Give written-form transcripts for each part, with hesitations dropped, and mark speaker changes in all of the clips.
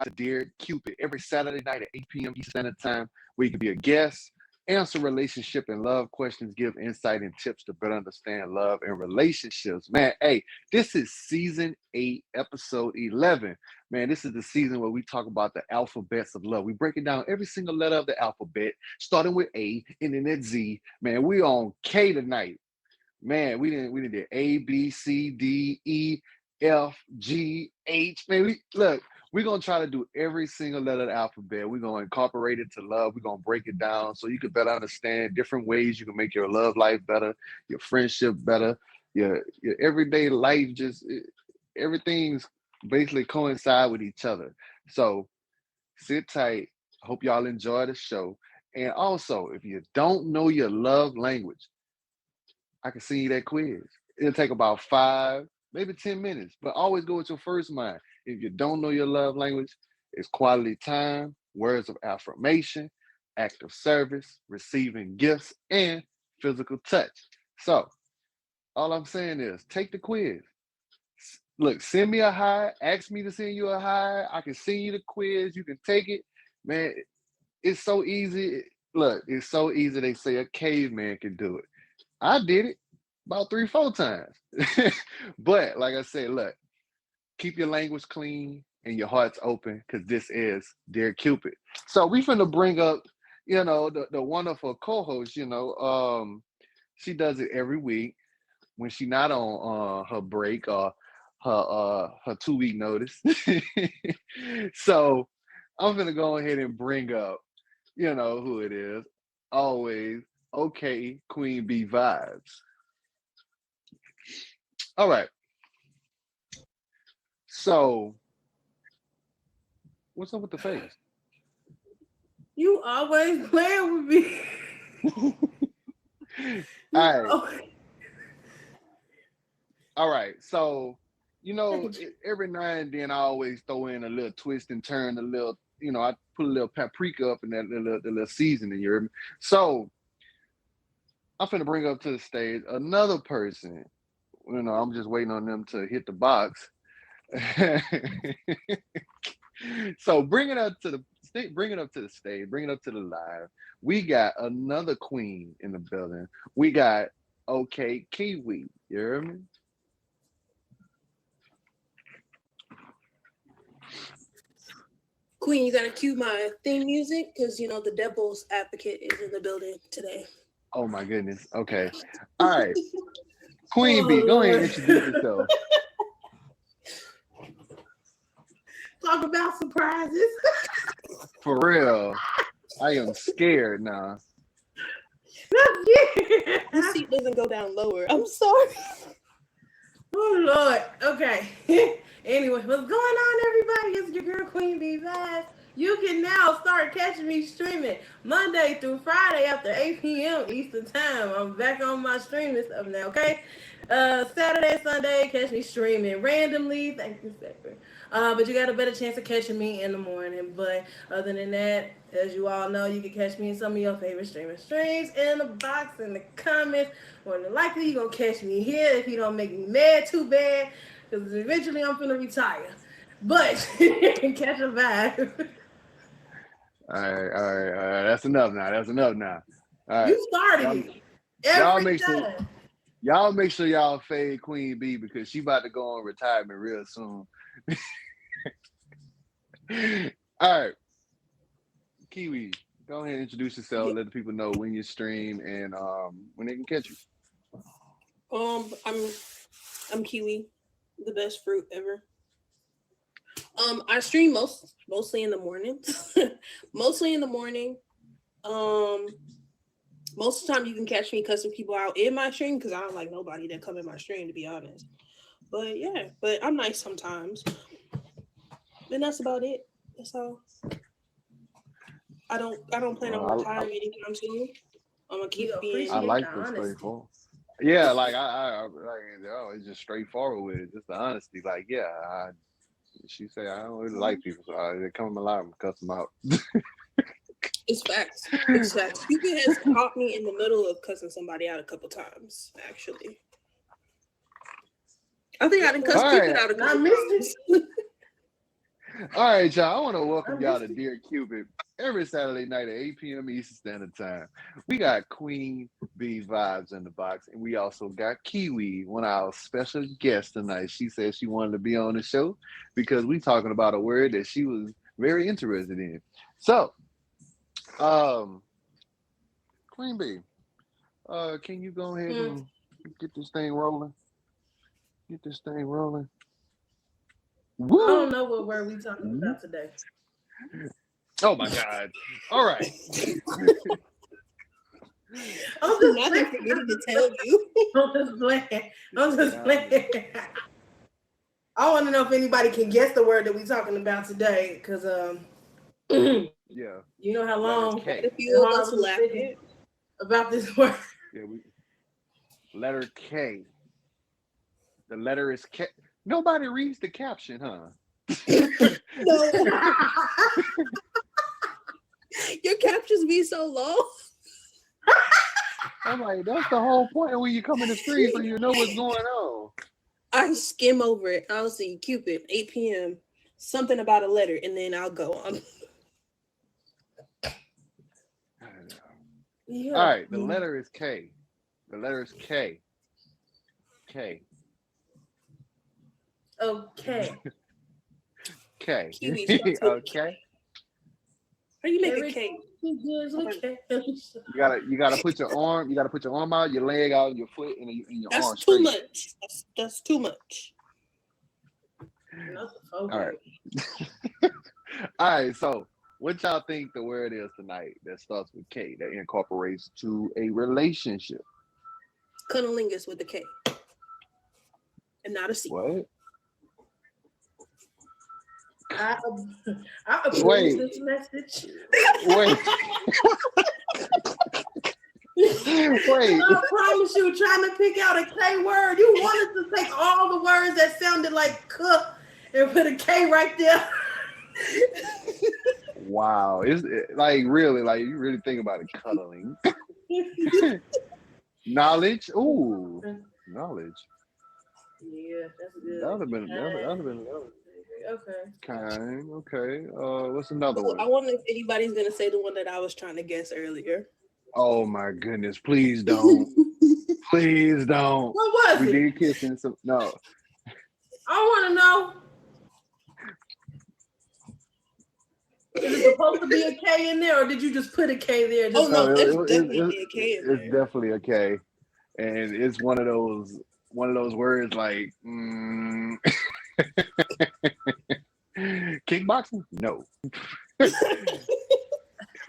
Speaker 1: to Dear Cupid every Saturday night at 8 p.m. Eastern Standard Time, where you can be a guest, answer relationship and love questions, give insight and tips to better understand love and relationships. Man, hey, this is season 8, episode 11. Man, this is the season where we talk about the alphabets of love. We break it down every single letter of the alphabet, starting with A, ending at Z. Man, we on K tonight. Man, we did A, B, C, D, E, F, G, H. Man, we're going to try to do every single letter of the alphabet. We're going to incorporate it to love. We're going to break it down so you can better understand different ways you can make your love life better, your friendship better, your everyday life. Everything's basically coincide with each other. So sit tight. Hope y'all enjoy the show. And also, if you don't know your love language, I can send you that quiz. It'll take about 5, maybe 10 minutes, but always go with your first mind. If you don't know your love language, it's quality time, words of affirmation, act of service, receiving gifts, and physical touch. So all I'm saying is take the quiz. Look, send me a hi, ask me to send you a hi. I can send you the quiz. You can take it. Man, it's so easy. Look, it's so easy. They say a caveman can do it. I did it about 3-4 times. But like I said, look, keep your language clean and your hearts open, because this is Dear Cupid. So we finna bring up, the wonderful co-host, she does it every week when she not on her break or her 2-week notice. So I'm gonna go ahead and bring up, who it is. Always okay, Queen B vibes. All right. So, what's up with the face?
Speaker 2: You always playing with me.
Speaker 1: All right. So, every now and then I always throw in a little twist and turn, a little, I put a little paprika up in that little seasoning. You heard me? So, I'm finna bring up to the stage another person. I'm just waiting on them to hit the box. So bring it up to the stage, bring it up to the live. We got another queen in the building. We got OK Kiwi. You hear me?
Speaker 2: Queen, you gotta cue my theme music because the devil's advocate is in the building today.
Speaker 1: Oh my goodness. Okay. All right. Queen B, go ahead and introduce yourself.
Speaker 2: Talk about surprises.
Speaker 1: For real. I am scared now.
Speaker 2: This seat doesn't go down lower. I'm sorry. Oh Lord. Okay. Anyway, what's going on, everybody? It's your girl Queen B Vibes. You can now start catching me streaming Monday through Friday after 8 p.m. Eastern Time. I'm back on my streaming stuff now, okay? Saturday, Sunday, catch me streaming randomly. Thank you, Zephyr. But you got a better chance of catching me in the morning. But other than that, as you all know, you can catch me in some of your favorite streaming streams in the box, in the comments. More than likely, you're going to catch me here if you don't make me mad too bad, because eventually I'm going to retire. But catch a vibe.
Speaker 1: All right. That's enough now. All right.
Speaker 2: You started it.
Speaker 1: Y'all make sure y'all fade Queen B, because she about to go on retirement real soon. All right. Kiwi, go ahead and introduce yourself. Yeah. Let the people know when you stream and when they can catch you.
Speaker 2: I'm Kiwi, the best fruit ever. I stream mostly in the morning. Mostly in the morning. Most of the time you can catch me cussing people out in my stream because I don't like nobody that come in my stream, to be honest. But yeah, but I'm nice sometimes. And that's about it. That's all. I don't plan on retiring anytime soon. I'm gonna keep being.
Speaker 1: I like this straightforward. Yeah, like I it's just straightforward with it, just the honesty. Like, yeah, she say I don't really like people, so they come alive and cuss them out.
Speaker 2: It's facts. It's facts. Cupid has caught me in the middle of cussing somebody out a couple times, actually. I think I done cussed Cupid out a couple times.
Speaker 1: All right, y'all. I want to welcome
Speaker 2: I
Speaker 1: y'all to
Speaker 2: missed it.
Speaker 1: Dear Cupid every Saturday night at 8 p.m. Eastern Standard Time. We got Queen Bee vibes in the box, and we also got Kiwi, one of our special guests tonight. She said she wanted to be on the show because we talking about a word that she was very interested in. So, um, Queen Bee, can you go ahead
Speaker 2: Hmm.
Speaker 1: and get this thing rolling? Get this thing rolling.
Speaker 2: I
Speaker 1: Woo!
Speaker 2: don't know what word we talking about today.
Speaker 1: Oh my God! All right.
Speaker 2: I'm just
Speaker 3: Nothing for
Speaker 2: playing.
Speaker 3: me to tell you.
Speaker 2: I'm just playing. I'm just
Speaker 1: Yeah,
Speaker 2: playing. I want to know if anybody can guess the word that we're talking about today, because
Speaker 1: yeah.
Speaker 2: you know how
Speaker 1: Letter
Speaker 2: long
Speaker 1: K.
Speaker 3: A
Speaker 2: and
Speaker 3: few of
Speaker 2: hard I
Speaker 3: us
Speaker 2: was
Speaker 3: laughed
Speaker 2: thinking about this word.
Speaker 1: Yeah, letter K. The letter is K. Nobody reads the caption, huh?
Speaker 3: No, your captions be so long.
Speaker 1: I'm like, that's the whole point when you come in the screen so you know what's going on.
Speaker 3: I skim over it. I'll see Cupid, 8 p.m. Something about a letter, and then I'll go on.
Speaker 2: Yeah.
Speaker 1: All right, the letter is K. The letter is K. K.
Speaker 2: Okay.
Speaker 1: K.
Speaker 3: Kiwi starts with a K.
Speaker 1: Okay.
Speaker 3: How do you make a
Speaker 2: Every
Speaker 3: K?
Speaker 2: okay.
Speaker 1: You gotta put your arm. You gotta put your arm out, your leg out, your foot, and your
Speaker 3: That's
Speaker 1: arm
Speaker 3: too
Speaker 1: straight.
Speaker 3: much. That's too much.
Speaker 1: All right. All right. So, what y'all think the word is tonight that starts with K that incorporates to a relationship?
Speaker 3: Cunnilingus with a K. And not a C.
Speaker 1: What?
Speaker 2: I approve
Speaker 1: Wait.
Speaker 2: this message.
Speaker 1: Wait. Wait.
Speaker 2: I promise you, trying to pick out a K word, you wanted to take all the words that sounded like cook and put a K right there.
Speaker 1: Wow. It's like really, like you really think about it, cuddling. Knowledge. Ooh. Knowledge.
Speaker 2: Yeah, that's good.
Speaker 1: That would have been
Speaker 2: Okay.
Speaker 1: kind. Okay. What's another
Speaker 3: I
Speaker 1: one?
Speaker 3: wonder if anybody's gonna say the one that I was trying to guess earlier.
Speaker 1: Oh my goodness. Please don't. Please don't.
Speaker 2: What was
Speaker 1: We
Speaker 2: it?
Speaker 1: did kissing. So no.
Speaker 2: I want to know. Is it supposed to be a K in there, or did you just put a K there?
Speaker 3: Oh no,
Speaker 1: No,
Speaker 3: there's definitely a K in
Speaker 1: it's
Speaker 3: there.
Speaker 1: definitely a K, and it's one of those words like kickboxing. No,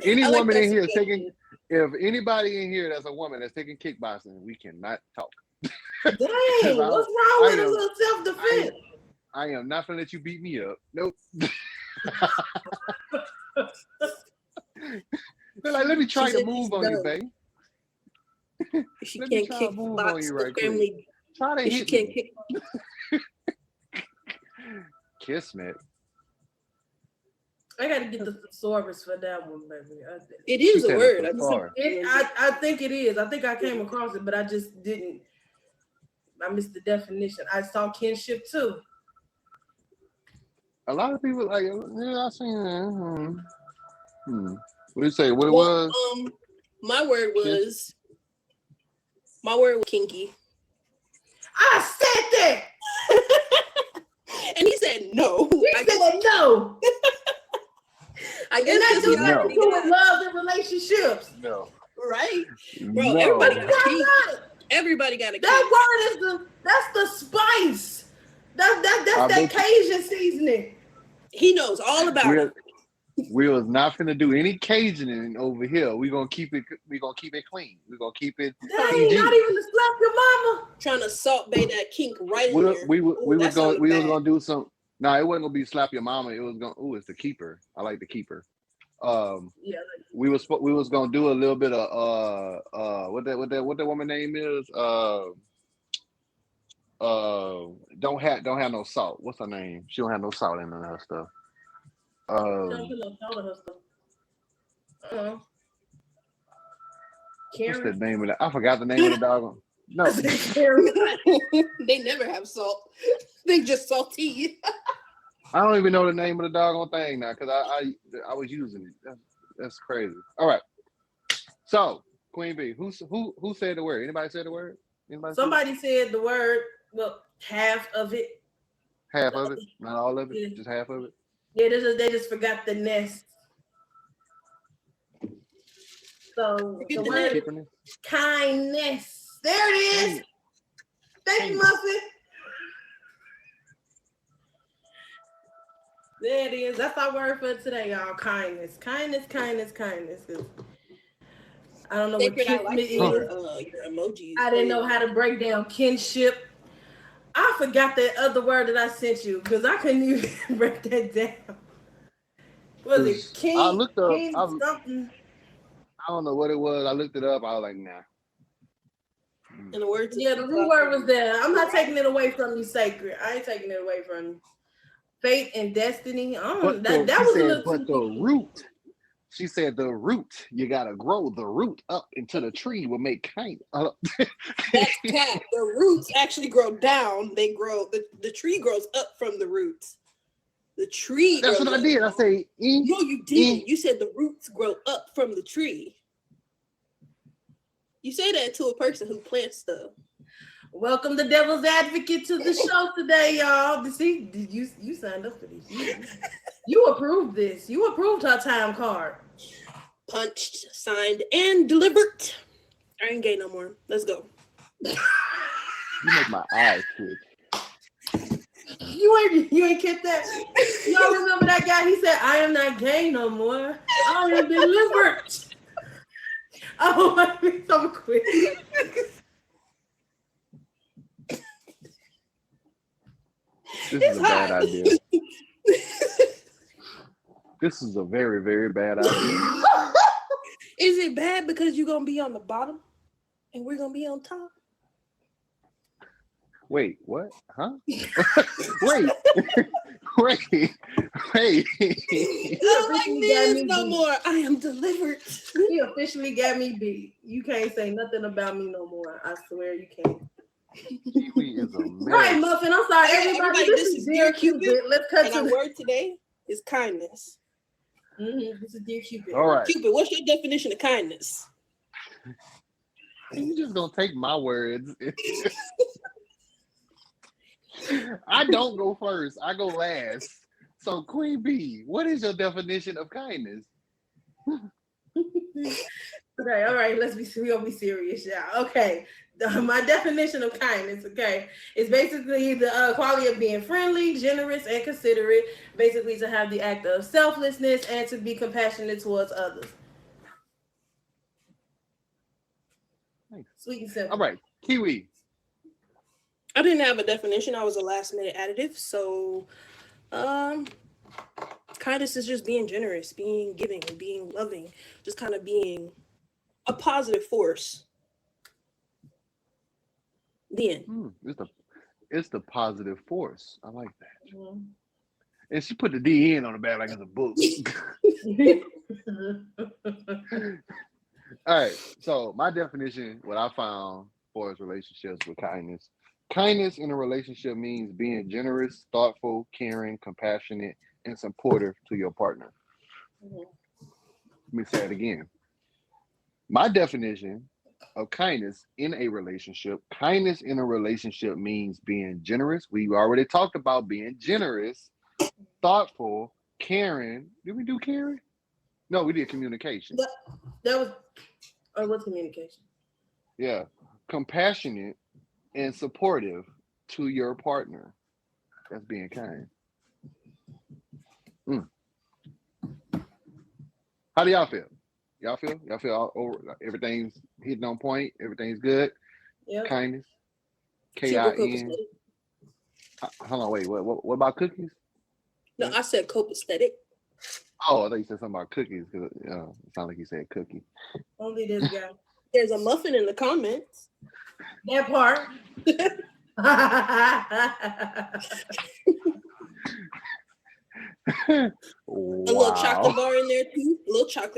Speaker 1: any
Speaker 3: I like
Speaker 1: woman
Speaker 3: that
Speaker 1: in here is taking.
Speaker 3: suggestion.
Speaker 1: If anybody in here that's a woman that's taking kickboxing, we cannot talk.
Speaker 2: Dang,
Speaker 1: 'Cause
Speaker 2: what's wrong with a
Speaker 1: am-
Speaker 2: little self-defense?
Speaker 1: I am not gonna let you beat me up. Nope. They're like, let me try
Speaker 3: She
Speaker 1: to
Speaker 3: said
Speaker 1: move
Speaker 3: she's
Speaker 1: on you,
Speaker 3: done.
Speaker 1: babe.
Speaker 3: She
Speaker 1: Let me
Speaker 3: can't
Speaker 1: try
Speaker 3: kick
Speaker 1: to move on
Speaker 3: box
Speaker 1: you
Speaker 3: the
Speaker 1: right quick.
Speaker 3: family.
Speaker 1: Try to
Speaker 3: If she
Speaker 1: hit
Speaker 3: can't
Speaker 1: me.
Speaker 3: kick.
Speaker 1: Kiss me.
Speaker 2: I gotta get the thesaurus for that one, baby.
Speaker 3: It
Speaker 1: She
Speaker 3: is a
Speaker 1: said
Speaker 3: word.
Speaker 1: a thesaurus.
Speaker 2: I think it is. I think I came across it, but I just didn't. I missed the definition. I saw kinship too.
Speaker 1: A lot of people like, yeah, I seen that. What do you say? What it
Speaker 3: Well,
Speaker 1: was?
Speaker 3: my word was kinky.
Speaker 2: I said that.
Speaker 3: And he said no.
Speaker 2: He said no.
Speaker 3: I
Speaker 2: And
Speaker 3: guess
Speaker 2: that
Speaker 3: because
Speaker 2: do
Speaker 3: he
Speaker 2: nothing
Speaker 3: already
Speaker 2: to do with
Speaker 3: got
Speaker 2: love and relationships.
Speaker 1: No.
Speaker 3: right. Bro,
Speaker 1: No.
Speaker 3: everybody got a
Speaker 2: Why
Speaker 3: kink.
Speaker 2: not?
Speaker 3: Everybody got a kink.
Speaker 2: That word is that's the spice. That's
Speaker 1: I
Speaker 2: that
Speaker 1: bet you-
Speaker 2: Cajun seasoning.
Speaker 3: He knows all about it.
Speaker 1: We was not finna do any Cajuning over here. We gonna keep it. We gonna keep it clean. We gonna keep it
Speaker 2: Dang,
Speaker 1: PG.
Speaker 2: not even to slap your mama.
Speaker 3: Trying to salt bay that kink right in there.
Speaker 1: We was
Speaker 3: that
Speaker 1: gonna do some. No, it wasn't gonna be slap your mama. It was gonna. Ooh, it's the keeper. I like the keeper.
Speaker 2: Yeah.
Speaker 1: We was gonna do a little bit of what that woman name is don't have no salt. What's her name? She don't have no salt in her stuff.
Speaker 2: Don't put no salt in her stuff.
Speaker 1: What's
Speaker 2: Karen.
Speaker 1: the name of that? I forgot the name of the dog. No,
Speaker 2: Karen.
Speaker 3: They never have salt. They just salty.
Speaker 1: I don't even know the name of the doggone thing now because I was using it. That's crazy. All right. So Queen B, who said the word? Anybody said the word? Anybody?
Speaker 2: Somebody said the word. Well, half of it.
Speaker 1: Half of it, not all of it, just half of it.
Speaker 2: Yeah, they just forgot the nest. So the word is kindness. There it is. Thank you, Muffin. There it is. That's our word for today, y'all. Kindness. Kindness. I don't know what kinship is.
Speaker 3: Your emojis.
Speaker 2: I didn't know how to break down kinship. I forgot that other word that I sent you because I couldn't even break that down. Was it king?
Speaker 1: I looked up
Speaker 2: something?
Speaker 1: I don't know what it was. I looked it up. I was like, nah.
Speaker 3: And the word,
Speaker 2: the root word was there. I'm not taking it away from you, sacred. I ain't taking it away from you. Fate and destiny. That was a little
Speaker 1: but the root. She said the root. You gotta grow the root up into the tree will make kind.
Speaker 3: That's cat. The roots actually grow down. They grow. The tree grows up from the roots. The tree.
Speaker 1: That's what I did. I say.
Speaker 3: No, you didn't. You said the roots grow up from the tree. You say that to a person who plants stuff.
Speaker 2: Welcome the devil's advocate to the show today, y'all. See, you signed up for this. You approved this. You approved her time card.
Speaker 3: Punched, signed, and delivered. I ain't gay no more. Let's go.
Speaker 1: You make my eyes twitch.
Speaker 2: You ain't get that. Y'all remember that guy? He said, "I am not gay no more. I am delivered." Oh, I mean, so quick.
Speaker 1: This is a bad idea. This is a very, very bad idea.
Speaker 3: Is it bad because you're gonna be on the bottom and we're gonna be on top?
Speaker 1: Wait, what? Huh? Wait.
Speaker 3: I don't like this no more. I am delivered.
Speaker 2: He officially got me beat. You can't say nothing about me no more. I swear you can't.
Speaker 1: Kiwi is a mess.
Speaker 2: Right, Muffin. I'm sorry, everybody. This is Dear Qupid. Let's cut
Speaker 3: and
Speaker 2: to
Speaker 3: our word today is kindness.
Speaker 2: This is Dear Qupid.
Speaker 1: All right,
Speaker 3: Qupid, what's your definition of kindness?
Speaker 1: You just gonna take my words. I don't go first. I go last. So, Queen B, what is your definition of kindness?
Speaker 2: Okay, all right. We're gonna be serious, y'all. Okay. My definition of kindness, okay, is basically the quality of being friendly, generous, and considerate. Basically, to have the act of selflessness and to be compassionate towards others.
Speaker 1: Thanks.
Speaker 2: Sweet and simple.
Speaker 1: All right, Kiwi.
Speaker 3: I didn't have a definition. I was a last minute additive. So, kindness is just being generous, being giving, being loving, just kind of being a positive force. The end.
Speaker 1: It's the positive force. I like that. Mm-hmm. And she put the D in on the back like it's a book. All right. So my definition, what I found for is relationships with kindness. Kindness in a relationship means being generous, thoughtful, caring, compassionate, and supportive to your partner. Mm-hmm. Let me say it again. My definition of kindness in a relationship means being generous. We already talked about being generous, thoughtful, caring. Did we do caring? No, we did communication.
Speaker 2: What's communication?
Speaker 1: Yeah. Compassionate and supportive to your partner. That's being kind. How do y'all feel? Y'all feel all over, everything's hitting on point, everything's good?
Speaker 2: Yeah.
Speaker 1: Kindness. K-I-N. Hold on, wait, what about cookies?
Speaker 3: No, I said copacetic.
Speaker 1: Oh, I thought you said something about cookies because it sounded like you said cookie.
Speaker 2: Only this guy.
Speaker 3: There's a muffin in the comments.
Speaker 2: That part.
Speaker 1: Wow.
Speaker 3: A little chocolate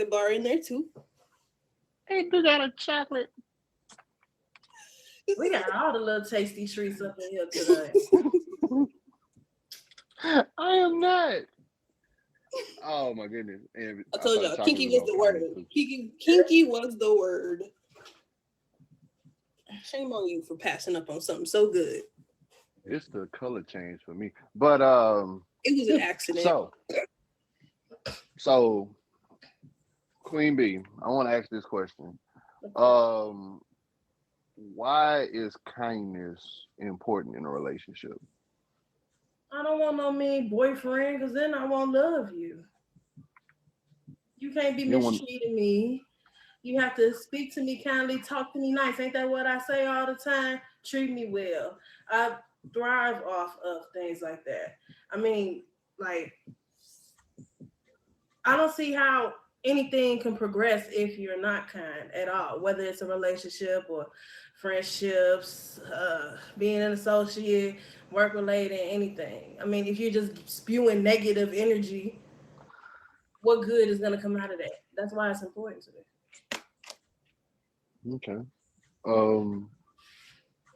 Speaker 3: bar in there too.
Speaker 1: Hey, you got a chocolate.
Speaker 2: We got all the little tasty treats up in here today.
Speaker 1: I am not. Oh my goodness. And
Speaker 3: I
Speaker 1: I
Speaker 3: told
Speaker 1: thought
Speaker 3: y'all,
Speaker 1: chocolate
Speaker 3: kinky
Speaker 1: was
Speaker 3: was
Speaker 1: on
Speaker 3: the word.
Speaker 1: kindness too.
Speaker 3: Kinky was the word. Shame on you for passing up on something so good.
Speaker 1: It's the color change for me. But
Speaker 3: It was an accident.
Speaker 1: so Queen B, I want to ask this question.
Speaker 2: Okay.
Speaker 1: Um why is kindness important in a relationship?
Speaker 2: I don't want no mean boyfriend because then I won't love you. You can't be
Speaker 1: You don't want
Speaker 2: mistreating me. You have to speak to me kindly, talk to me nice. Ain't that what I say all the time? Treat me well. I thrive off of things like that. I mean, like, I don't see how anything can progress if you're not kind at all, whether it's a relationship or friendships, being an associate, work related, anything. I mean, if you're just spewing negative energy, what good is going to come out of that? That's why it's important to me.
Speaker 1: okay. Um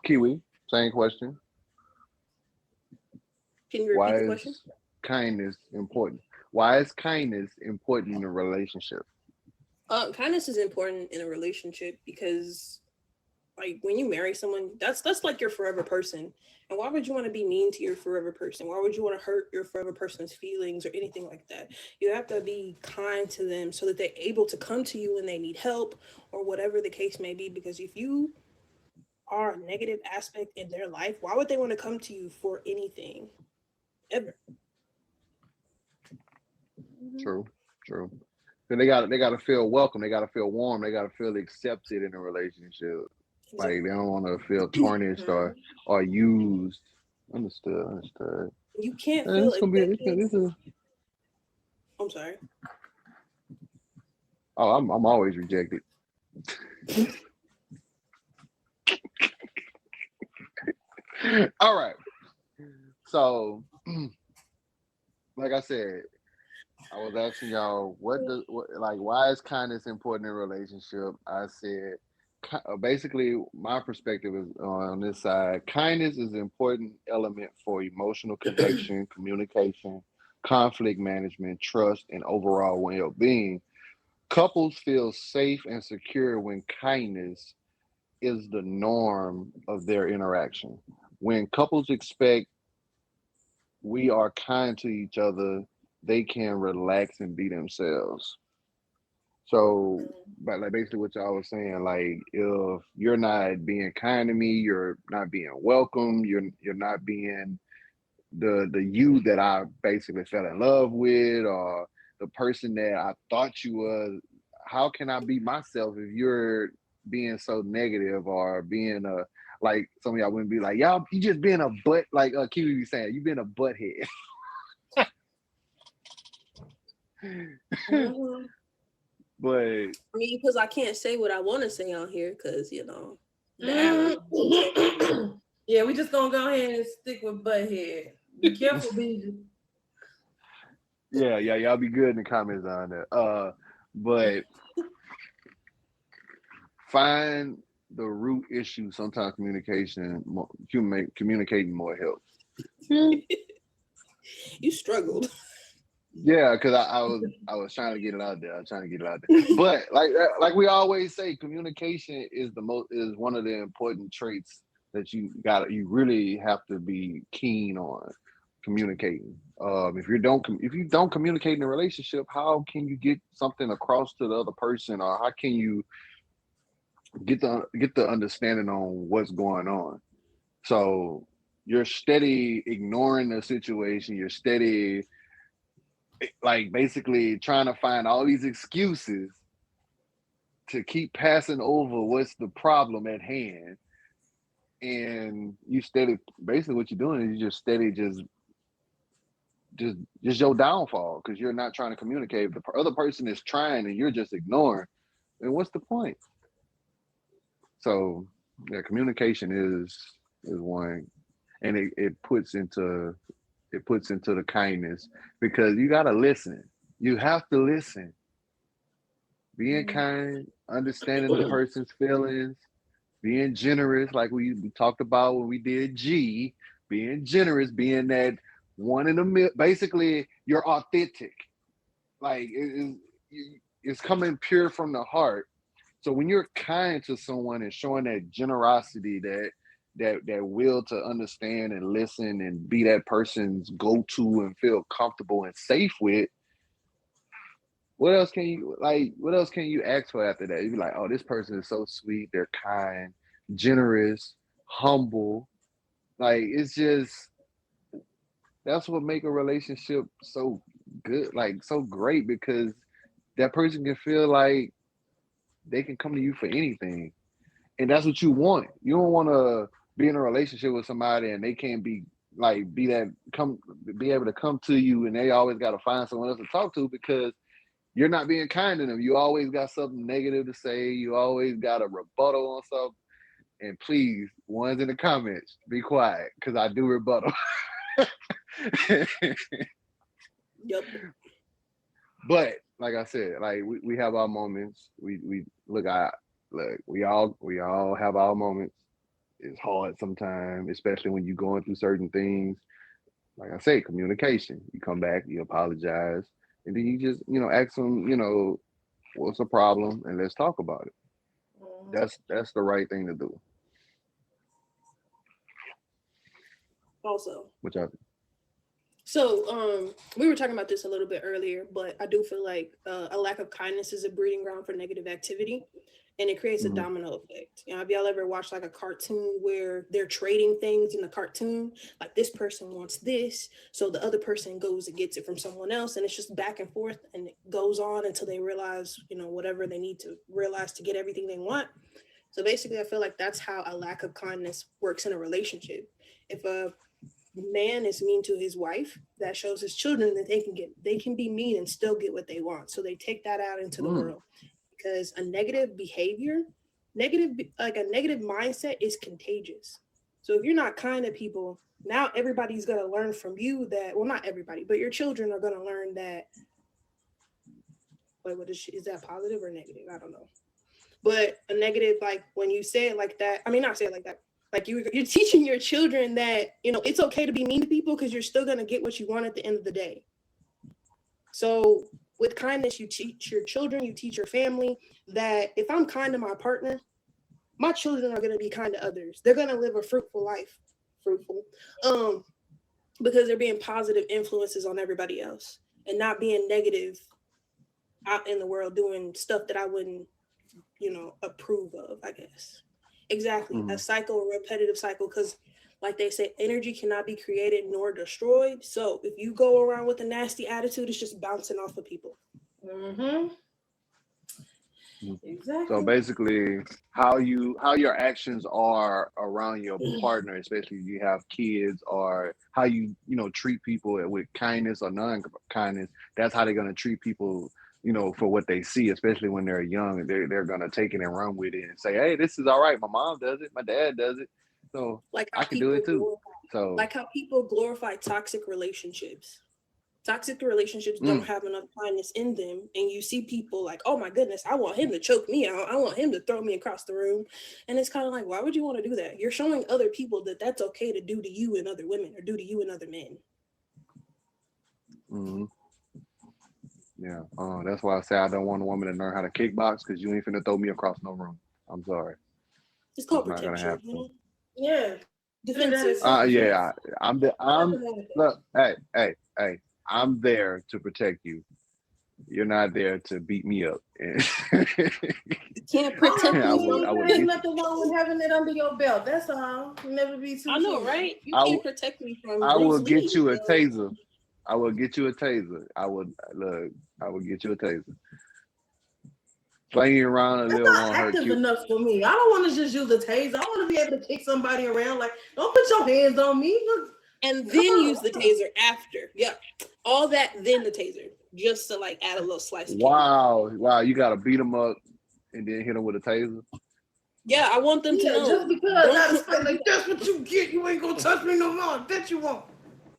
Speaker 1: Kiwi, same question.
Speaker 3: Can you repeat
Speaker 1: Why
Speaker 3: the question?
Speaker 1: is kindness important? Why is kindness important in a relationship?
Speaker 3: Kindness is important in a relationship because, like, when you marry someone, that's like your forever person. And why would you want to be mean to your forever person? Why would you want to hurt your forever person's feelings or anything like that? You have to be kind to them so that they're able to come to you when they need help or whatever the case may be. Because if you are a negative aspect in their life, why would they want to come to you for anything ever?
Speaker 2: Mhm.
Speaker 1: True, true. And they gotta feel welcome. They gotta feel warm. They gotta feel accepted in a relationship. Like they
Speaker 3: Exactly.
Speaker 1: don't want to feel tarnished or used. Understood. Understood.
Speaker 3: You can't
Speaker 1: And
Speaker 3: feel
Speaker 1: it's gonna be
Speaker 3: accepted.
Speaker 1: this is.
Speaker 3: I'm sorry.
Speaker 1: Oh, I'm always rejected. All right. So, like I said, I was asking y'all like why is kindness important in a relationship? I said basically my perspective is on this side. Kindness is an important element for emotional connection, communication, conflict management, trust, and overall well-being. Couples feel safe and secure when kindness is the norm of their interaction. When couples expect we are kind to each other, they can relax and be themselves. So, but like basically what y'all was saying, like if you're not being kind to me, you're not being welcome, you're not being the you that I basically fell in love with, or the person that I thought you was. How can I be myself if you're being so negative or being a like some of y'all wouldn't be like y'all you just being a butt like Kiwi be saying you being a butthead.
Speaker 2: Mhm.
Speaker 1: But
Speaker 3: I mean, because I can't say what I want to say on here because, the app.
Speaker 2: Yeah, we just gonna go ahead and stick with butthead. Be careful, Bijou.
Speaker 1: yeah, y'all be good in the comments on that. But find the root issue. Sometimes communicating more helps.
Speaker 3: You struggled.
Speaker 1: Yeah, because I was trying to get it out there. I was trying to get it out there. But like we always say, communication is one of the important traits that you really have to be keen on communicating. If you don't communicate in a relationship, how can you get something across to the other person, or how can you get the understanding on what's going on? So you're steady ignoring the situation. You're steady like basically trying to find all these excuses to keep passing over what's the problem at hand. And you steady basically what you're doing is you just steady just just your downfall because you're not trying to communicate. If the other person is trying and you're just ignoring, then what's the point? So yeah, communication is one, and it puts into the kindness because you gotta listen. You have to listen. Being kind, understanding the person's feelings, being generous, like we talked about when we did G, being generous, being that one in a million. Basically, you're authentic. Like it's coming pure from the heart. So when you're kind to someone and showing that generosity, that will to understand and listen and be that person's go-to and feel comfortable and safe with, what else can you like? What else can you ask for after that? You be like, oh, this person is so sweet. They're kind, generous, humble. Like it's just that's what make a relationship so good, like so great because that person can feel like they can come to you for anything. And that's what you want. You don't want to be in a relationship with somebody and they can't be like be able to come to you and they always got to find someone else to talk to because you're not being kind to them. You always got something negative to say. You always got a rebuttal on something. And please, ones in the comments, be quiet because I do rebuttal.
Speaker 3: Yep.
Speaker 1: But like I said, like we have our moments. We look, we all have our moments. It's hard sometimes, especially when you're going through certain things. Like I say, communication. You come back, you apologize, and then you just, ask them, what's the problem, and let's talk about it. That's the right thing to do.
Speaker 3: Also,
Speaker 1: Which I
Speaker 3: so we were talking about this a little bit earlier, but I do feel like a lack of kindness is a breeding ground for negative activity, and it creates a domino effect. Have y'all ever watched like a cartoon where they're trading things in the cartoon? Like this person wants this, so the other person goes and gets it from someone else, and it's just back and forth, and it goes on until they realize, whatever they need to realize to get everything they want. So basically, I feel like that's how a lack of kindness works in a relationship. If a man is mean to his wife, that shows his children that they can be mean and still get what they want. So they take that out into the world because a negative behavior, like a negative mindset is contagious. So if you're not kind to people, now everybody's going to learn from you that, well, not everybody, but your children are going to learn that. Wait, is that positive or negative? I don't know. But a negative, like when you say it like that, I mean, not say it like that. Like you're teaching your children that, it's okay to be mean to people because you're still going to get what you want at the end of the day. So with kindness, you teach your children, you teach your family that if I'm kind to my partner, my children are going to be kind to others. They're going to live a fruitful life, because they're being positive influences on everybody else and not being negative out in the world doing stuff that I wouldn't, approve of, I guess. Exactly. A cycle, a repetitive cycle, because like they say, energy cannot be created nor destroyed. So if you go around with a nasty attitude, it's just bouncing off of people.
Speaker 2: Exactly.
Speaker 1: So basically, how your actions are around your partner, especially if you have kids, or how you treat people with kindness or non-kindness, that's how they're gonna treat people. For what they see, especially when they're young, they're gonna take it and run with it and say, "Hey, this is all right. My mom does it. My dad does it, so
Speaker 3: like
Speaker 1: I can do it too." So,
Speaker 3: like how people glorify toxic relationships. Toxic relationships don't have enough kindness in them, and you see people like, "Oh my goodness, I want him to choke me out. I want him to throw me across the room," and it's kind of like, why would you want to do that? You're showing other people that that's okay to do to you and other women, or do to you and other men.
Speaker 1: Yeah, that's why I say I don't want a woman to learn how to kickbox because you ain't finna throw me across no room. I'm sorry.
Speaker 3: It's called
Speaker 1: It's not gonna
Speaker 3: protection.
Speaker 1: happen.
Speaker 2: Yeah.
Speaker 3: Defensive.
Speaker 1: Yeah. Look, hey. I'm there to protect you. You're not there to beat me up.
Speaker 3: You can't protect me.
Speaker 2: There's nothing wrong with having it under your belt. That's all. Never be too.
Speaker 3: I know, right? You can't protect me from.
Speaker 1: I will get you a taser. I will get you a taser. I will get you a taser. Playing around a little won't hurt you.
Speaker 2: Active enough for me. I don't want to just use a taser. I want to be able to kick somebody around. Like, don't put your hands on me.
Speaker 3: And then use the taser after. Yeah. All that, then the taser. Just to like add a little slice.
Speaker 1: Wow. You got to beat them up and then hit them with a taser.
Speaker 3: Yeah, I want them to know.
Speaker 2: Just because like, that's what you get. You ain't going to touch me no more. I bet you won't.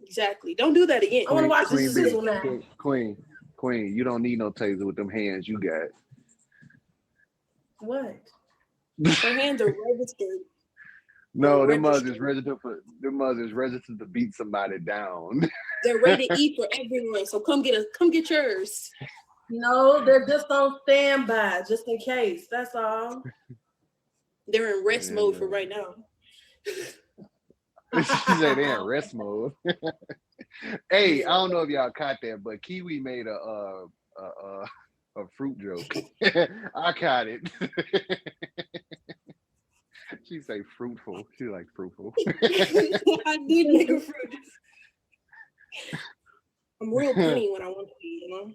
Speaker 3: Exactly. Don't do that again.
Speaker 2: I want to watch this sizzle now.
Speaker 1: Queen, you don't need no taser with them hands you got.
Speaker 2: What?
Speaker 3: Her hands are registered.
Speaker 1: No, them mugs is registered to beat somebody down.
Speaker 3: They're ready to eat for everyone. So come get yours.
Speaker 2: No, they're just on standby, just in case. That's all.
Speaker 3: They're in rest mode for right now.
Speaker 1: She said they're in rest mode. Hey, I don't know if y'all caught that, but Kiwi made a fruit joke. I caught it. She say fruitful. She like fruitful.
Speaker 3: I did make a fruit. I'm real punny when I want to be, you know.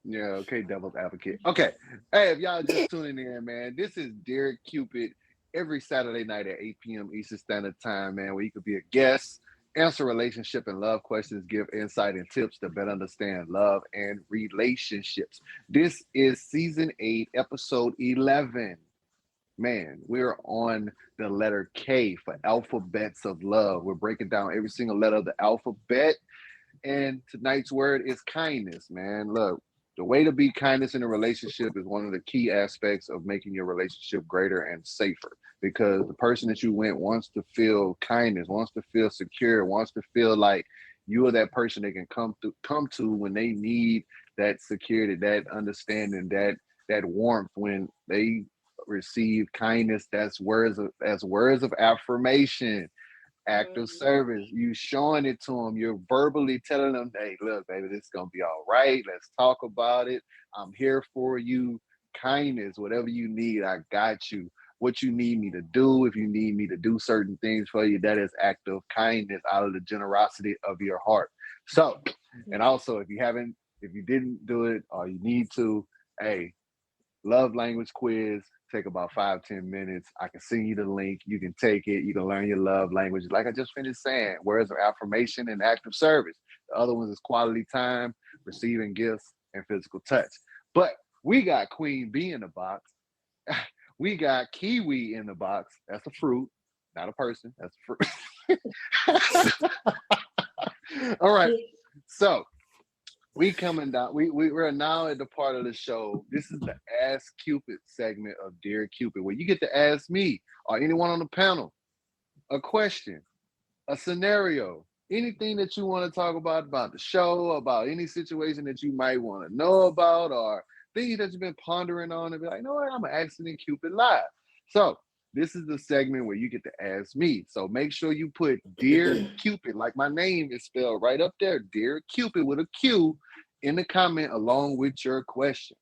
Speaker 1: Yeah, okay, devil's advocate. Okay. Hey, if y'all just tuning in, man, this is Derek Qupid every Saturday night at 8 p.m. Eastern Standard Time, man, where you could be a guest, answer relationship and love questions, give insight and tips to better understand love and relationships. This is season 8, episode 11. Man, we're on the letter K for alphabets of love. We're breaking down every single letter of the alphabet. And tonight's word is kindness, man. Look, the way to be kindness in a relationship is one of the key aspects of making your relationship greater and safer, because the person that you went wants to feel kindness, wants to feel secure, wants to feel like you are that person they can come to when they need that security, that understanding, that warmth when they receive kindness. That's words of affirmation, act of service. You showing it to them. You're verbally telling them, hey, look, baby, this is gonna be all right. Let's talk about it. I'm here for you. Kindness, whatever you need, I got you. What you need me to do, if you need me to do certain things for you, that is act of kindness out of the generosity of your heart. So, and also if you didn't do it or you need to, hey, love language quiz, take about 5-10 minutes. I can send you the link. You can take it. You can learn your love language. Like I just finished saying, words of affirmation and act of service. The other ones is quality time, receiving gifts, and physical touch. But we got Queen Bee in the box. We got Kiwi in the box. That's a fruit, not a person. That's a fruit. All right. So we coming down. We're now at the part of the show. This is the Ask Cupid segment of Dear Cupid, where you get to ask me or anyone on the panel a question, a scenario, anything that you want to talk about the show, about any situation that you might want to know about, or things that you've been pondering on, and be like, you know what, I'm asking Cupid live. So this is the segment where you get to ask me. So make sure you put Dear Cupid, like my name is spelled right up there, Dear Cupid with a Q, in the comment along with your question.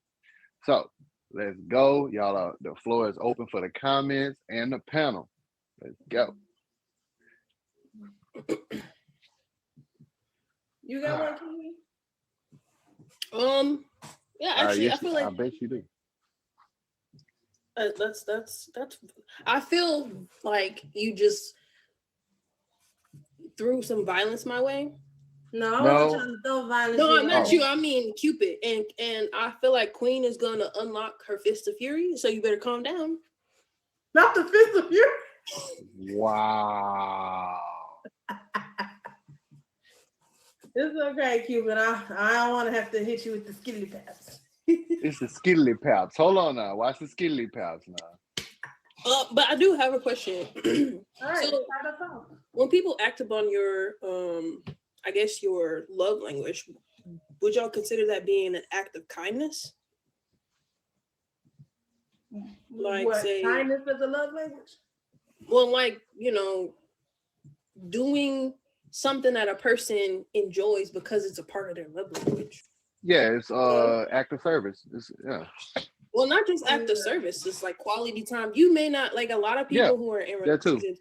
Speaker 1: So let's go. Y'all, the floor is open for the comments and the panel. Let's go.
Speaker 2: You got one, Kiwi?
Speaker 3: Yeah, actually,
Speaker 1: yes,
Speaker 3: I feel like
Speaker 1: I bet you do.
Speaker 3: that's. I feel like you just threw some violence my way.
Speaker 2: No, I wasn't trying to throw violence.
Speaker 3: No, not you. I mean Cupid, and I feel like Queen is gonna unlock her fist of fury. So you better calm down.
Speaker 2: Not the fist of fury.
Speaker 1: Wow.
Speaker 2: It's okay, Cupid. I don't want to have to hit you with the skilly paps.
Speaker 1: It's the skiddly paps. Hold on now. Watch the skiddly paps now.
Speaker 3: But I do have a question.
Speaker 2: All right.
Speaker 3: So when people act upon your, I guess your love language, would y'all consider that being an act of kindness? Like,
Speaker 2: what,
Speaker 3: say,
Speaker 2: kindness is a love language?
Speaker 3: Well, like, doing something that a person enjoys because it's a part of their love language.
Speaker 1: Yeah, it's act of service. Yeah.
Speaker 3: Well, not just act of service, it's like quality time. You may not, like, a lot of people who are in relationships,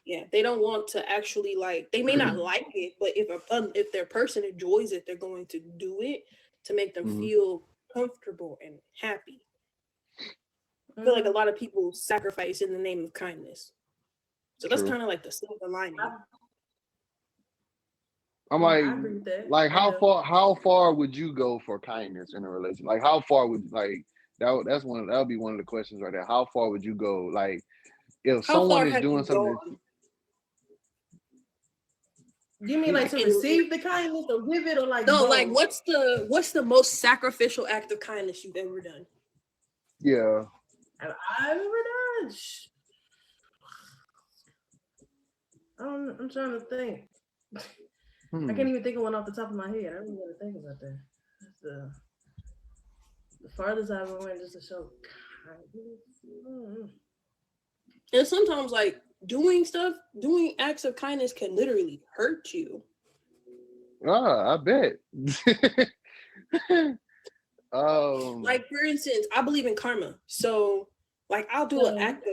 Speaker 3: they don't want to actually, like, they may not like it, but if their person enjoys it, they're going to do it to make them feel comfortable and happy. I feel like a lot of people sacrifice in the name of kindness. So that's kind of like the silver lining.
Speaker 1: I'm like how far would you go for kindness in a relationship? Like how far would that would be one of the questions right there. How far would you go? Like if someone is doing something.
Speaker 2: You mean like to receive the kindness or give it, or like
Speaker 3: no, like what's the most sacrificial act of kindness you've ever done?
Speaker 1: Yeah.
Speaker 2: I've ever done. I'm trying to think. I can't even think of one off the top of my head. I don't even gotta think about that. That's the farthest I've ever went just to show kindness. Mm.
Speaker 3: And sometimes, like, doing acts of kindness can literally hurt you.
Speaker 1: I bet.
Speaker 3: Like, for instance, I believe in karma. So, like, I'll do an act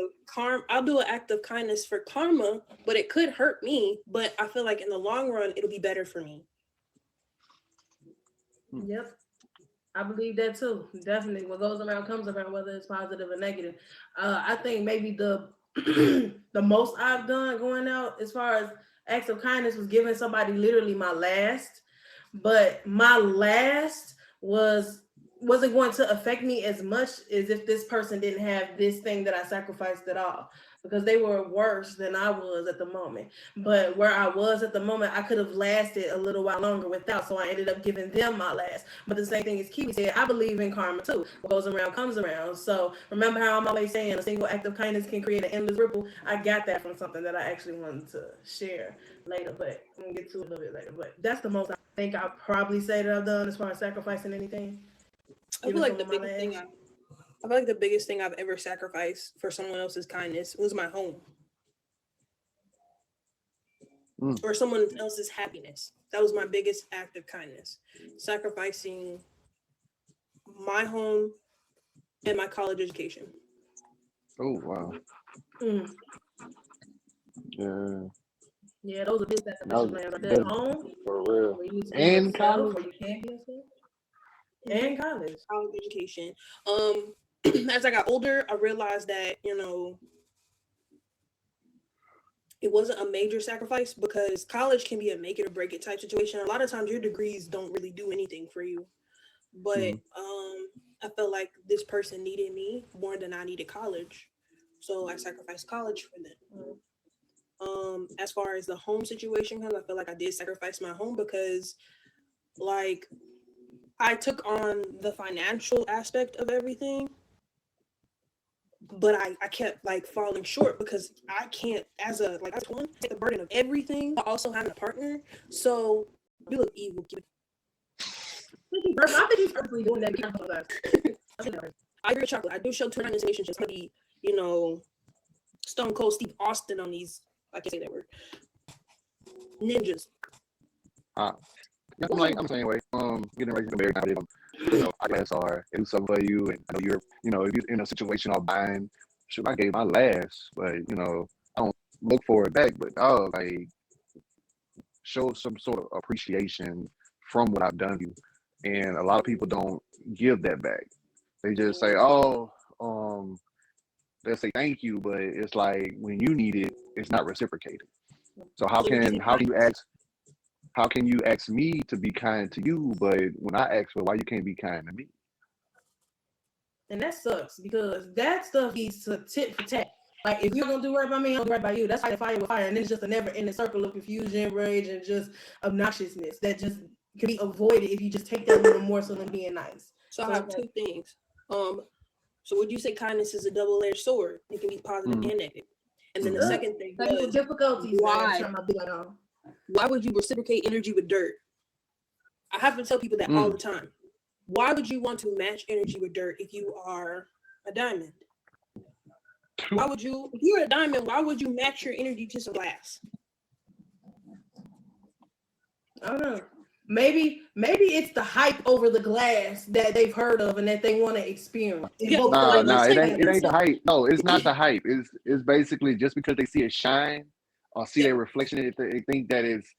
Speaker 3: of kindness for karma, but it could hurt me. But I feel like in the long run, it'll be better for me.
Speaker 2: Yep. I believe that too. Definitely. What goes around comes around, whether it's positive or negative. I think maybe the the most I've done going out as far as acts of kindness was giving somebody literally my last. But my last wasn't going to affect me as much as if this person didn't have this thing that I sacrificed at all, because they were worse than I was at the moment. But where I was at the moment, I could have lasted a little while longer without, so I ended up giving them my last. But the same thing as Kiwi said, I believe in karma too. What goes around comes around. So remember how I'm always saying a single act of kindness can create an endless ripple? I got that from something that I actually wanted to share later, but I'm gonna get to it a little bit later. But that's the most I think I'll probably say that I've done as far as sacrificing anything.
Speaker 3: I feel like the biggest thing I've ever sacrificed for someone else's kindness was my home. Or someone else's happiness. That was my biggest act of kindness. Sacrificing my home and my college education.
Speaker 1: Oh, wow.
Speaker 2: Yeah, those are big sacrifices, man. Right there, home,
Speaker 1: for real.
Speaker 2: where you
Speaker 1: And college.
Speaker 2: where you can't be yourself. And college
Speaker 3: education. As I got older, I realized that, it wasn't a major sacrifice, because college can be a make it or break it type situation. A lot of times your degrees don't really do anything for you. But I felt like this person needed me more than I needed college. So I sacrificed college for them. As far as the home situation comes, I feel like I did sacrifice my home because, like, I took on the financial aspect of everything, but I kept like falling short because I can't, as a one, take the burden of everything, but also having a partner. So you look evil.
Speaker 2: I think he's purposely doing that.
Speaker 3: I agree with chocolate. I do show turn on this relationship. Maybe, Stone Cold Steve Austin on these. I can't say that word. Ninjas.
Speaker 1: I'm saying, anyway, getting ready to get married now, I guess, or do something for you, and if you're in a situation of buying, shoot, I gave my last, but I don't look for it back, but like, show some sort of appreciation from what I've done to you, and a lot of people don't give that back. They just say, they'll say thank you, but it's like when you need it, it's not reciprocated. So how can you ask me to be kind to you, but when I ask for why you can't be kind to me?
Speaker 2: And that sucks, because that stuff leads to tit for tat. Like, if you're gonna do right by me, I'll do right by you. That's like fire with fire, and it's just a never-ending circle of confusion, rage, and just obnoxiousness that just can be avoided if you just take that little morsel and being nice.
Speaker 3: So I have two things. So would you say kindness is a double-edged sword? It can be positive and negative. And then the second thing was
Speaker 2: difficulties.
Speaker 3: Why would you reciprocate energy with dirt? I have to tell people that all the time. Why would you want to match energy with dirt if you are a diamond? Why would you, if you're a diamond, why would you match your energy to some glass?
Speaker 2: I don't know. Maybe it's the hype over the glass that they've heard of and that they want to experience.
Speaker 1: It ain't the hype. No, it's not the hype. It's basically just because they see it shine or see their reflection in it, they think that it's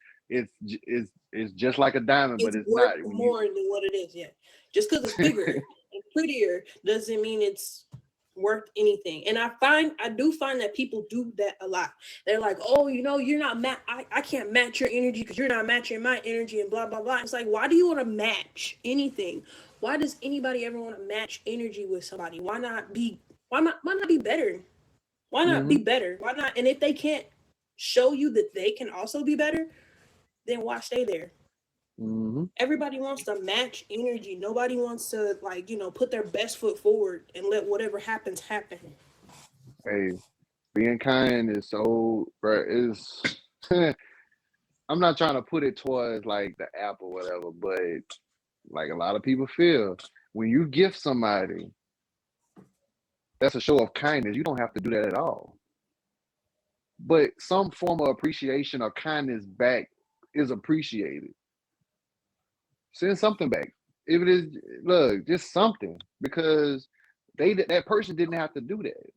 Speaker 1: just like a diamond, but it's not.
Speaker 3: More than what it is. Yeah, just because it's bigger and prettier doesn't mean it's worth anything. And I do find that people do that a lot. They're like, oh, you're not I can't match your energy because you're not matching my energy and blah blah blah. It's like, why do you want to match anything? Why does anybody ever want to match energy with somebody? Why not be better? Why not be better? Why not? And if they can't show you that they can also be better, then why stay there? Everybody wants to match energy. Nobody wants to put their best foot forward and let whatever happens happen.
Speaker 1: Hey, being kind is so, bro, I'm not trying to put it towards like the app or whatever, but like a lot of people feel when you gift somebody, that's a show of kindness. You don't have to do that at all. But some form of appreciation or kindness back is appreciated. Send something back. If it is, look, just something because that person didn't have to do that.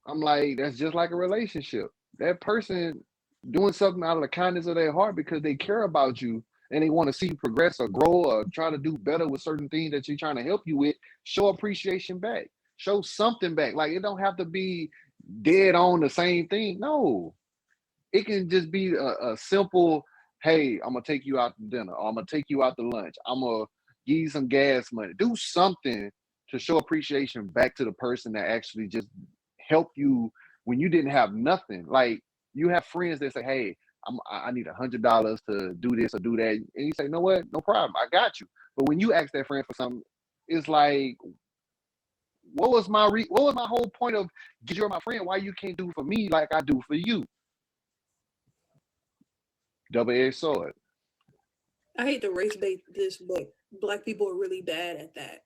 Speaker 1: I'm like, that's just like a relationship. That person doing something out of the kindness of their heart because they care about you and they want to see you progress or grow or try to do better with certain things that you're trying to help you with. Show appreciation back. Show something back. Like it don't have to be dead on the same thing. No, it can just be a simple, hey, I'm gonna take you out to dinner, or I'm gonna take you out to lunch. I'm gonna give you some gas money. Do something to show appreciation back to the person that actually just helped you when you didn't have nothing. Like you have friends that say, hey, I need $100 to do this or do that, and you say, no what, no problem, I got you. But when you ask that friend for something, it's like, what was my whole point of because you're my friend? Why you can't do for me like I do for you? Double-edged sword.
Speaker 3: I hate to race bait this, but black people are really bad at that,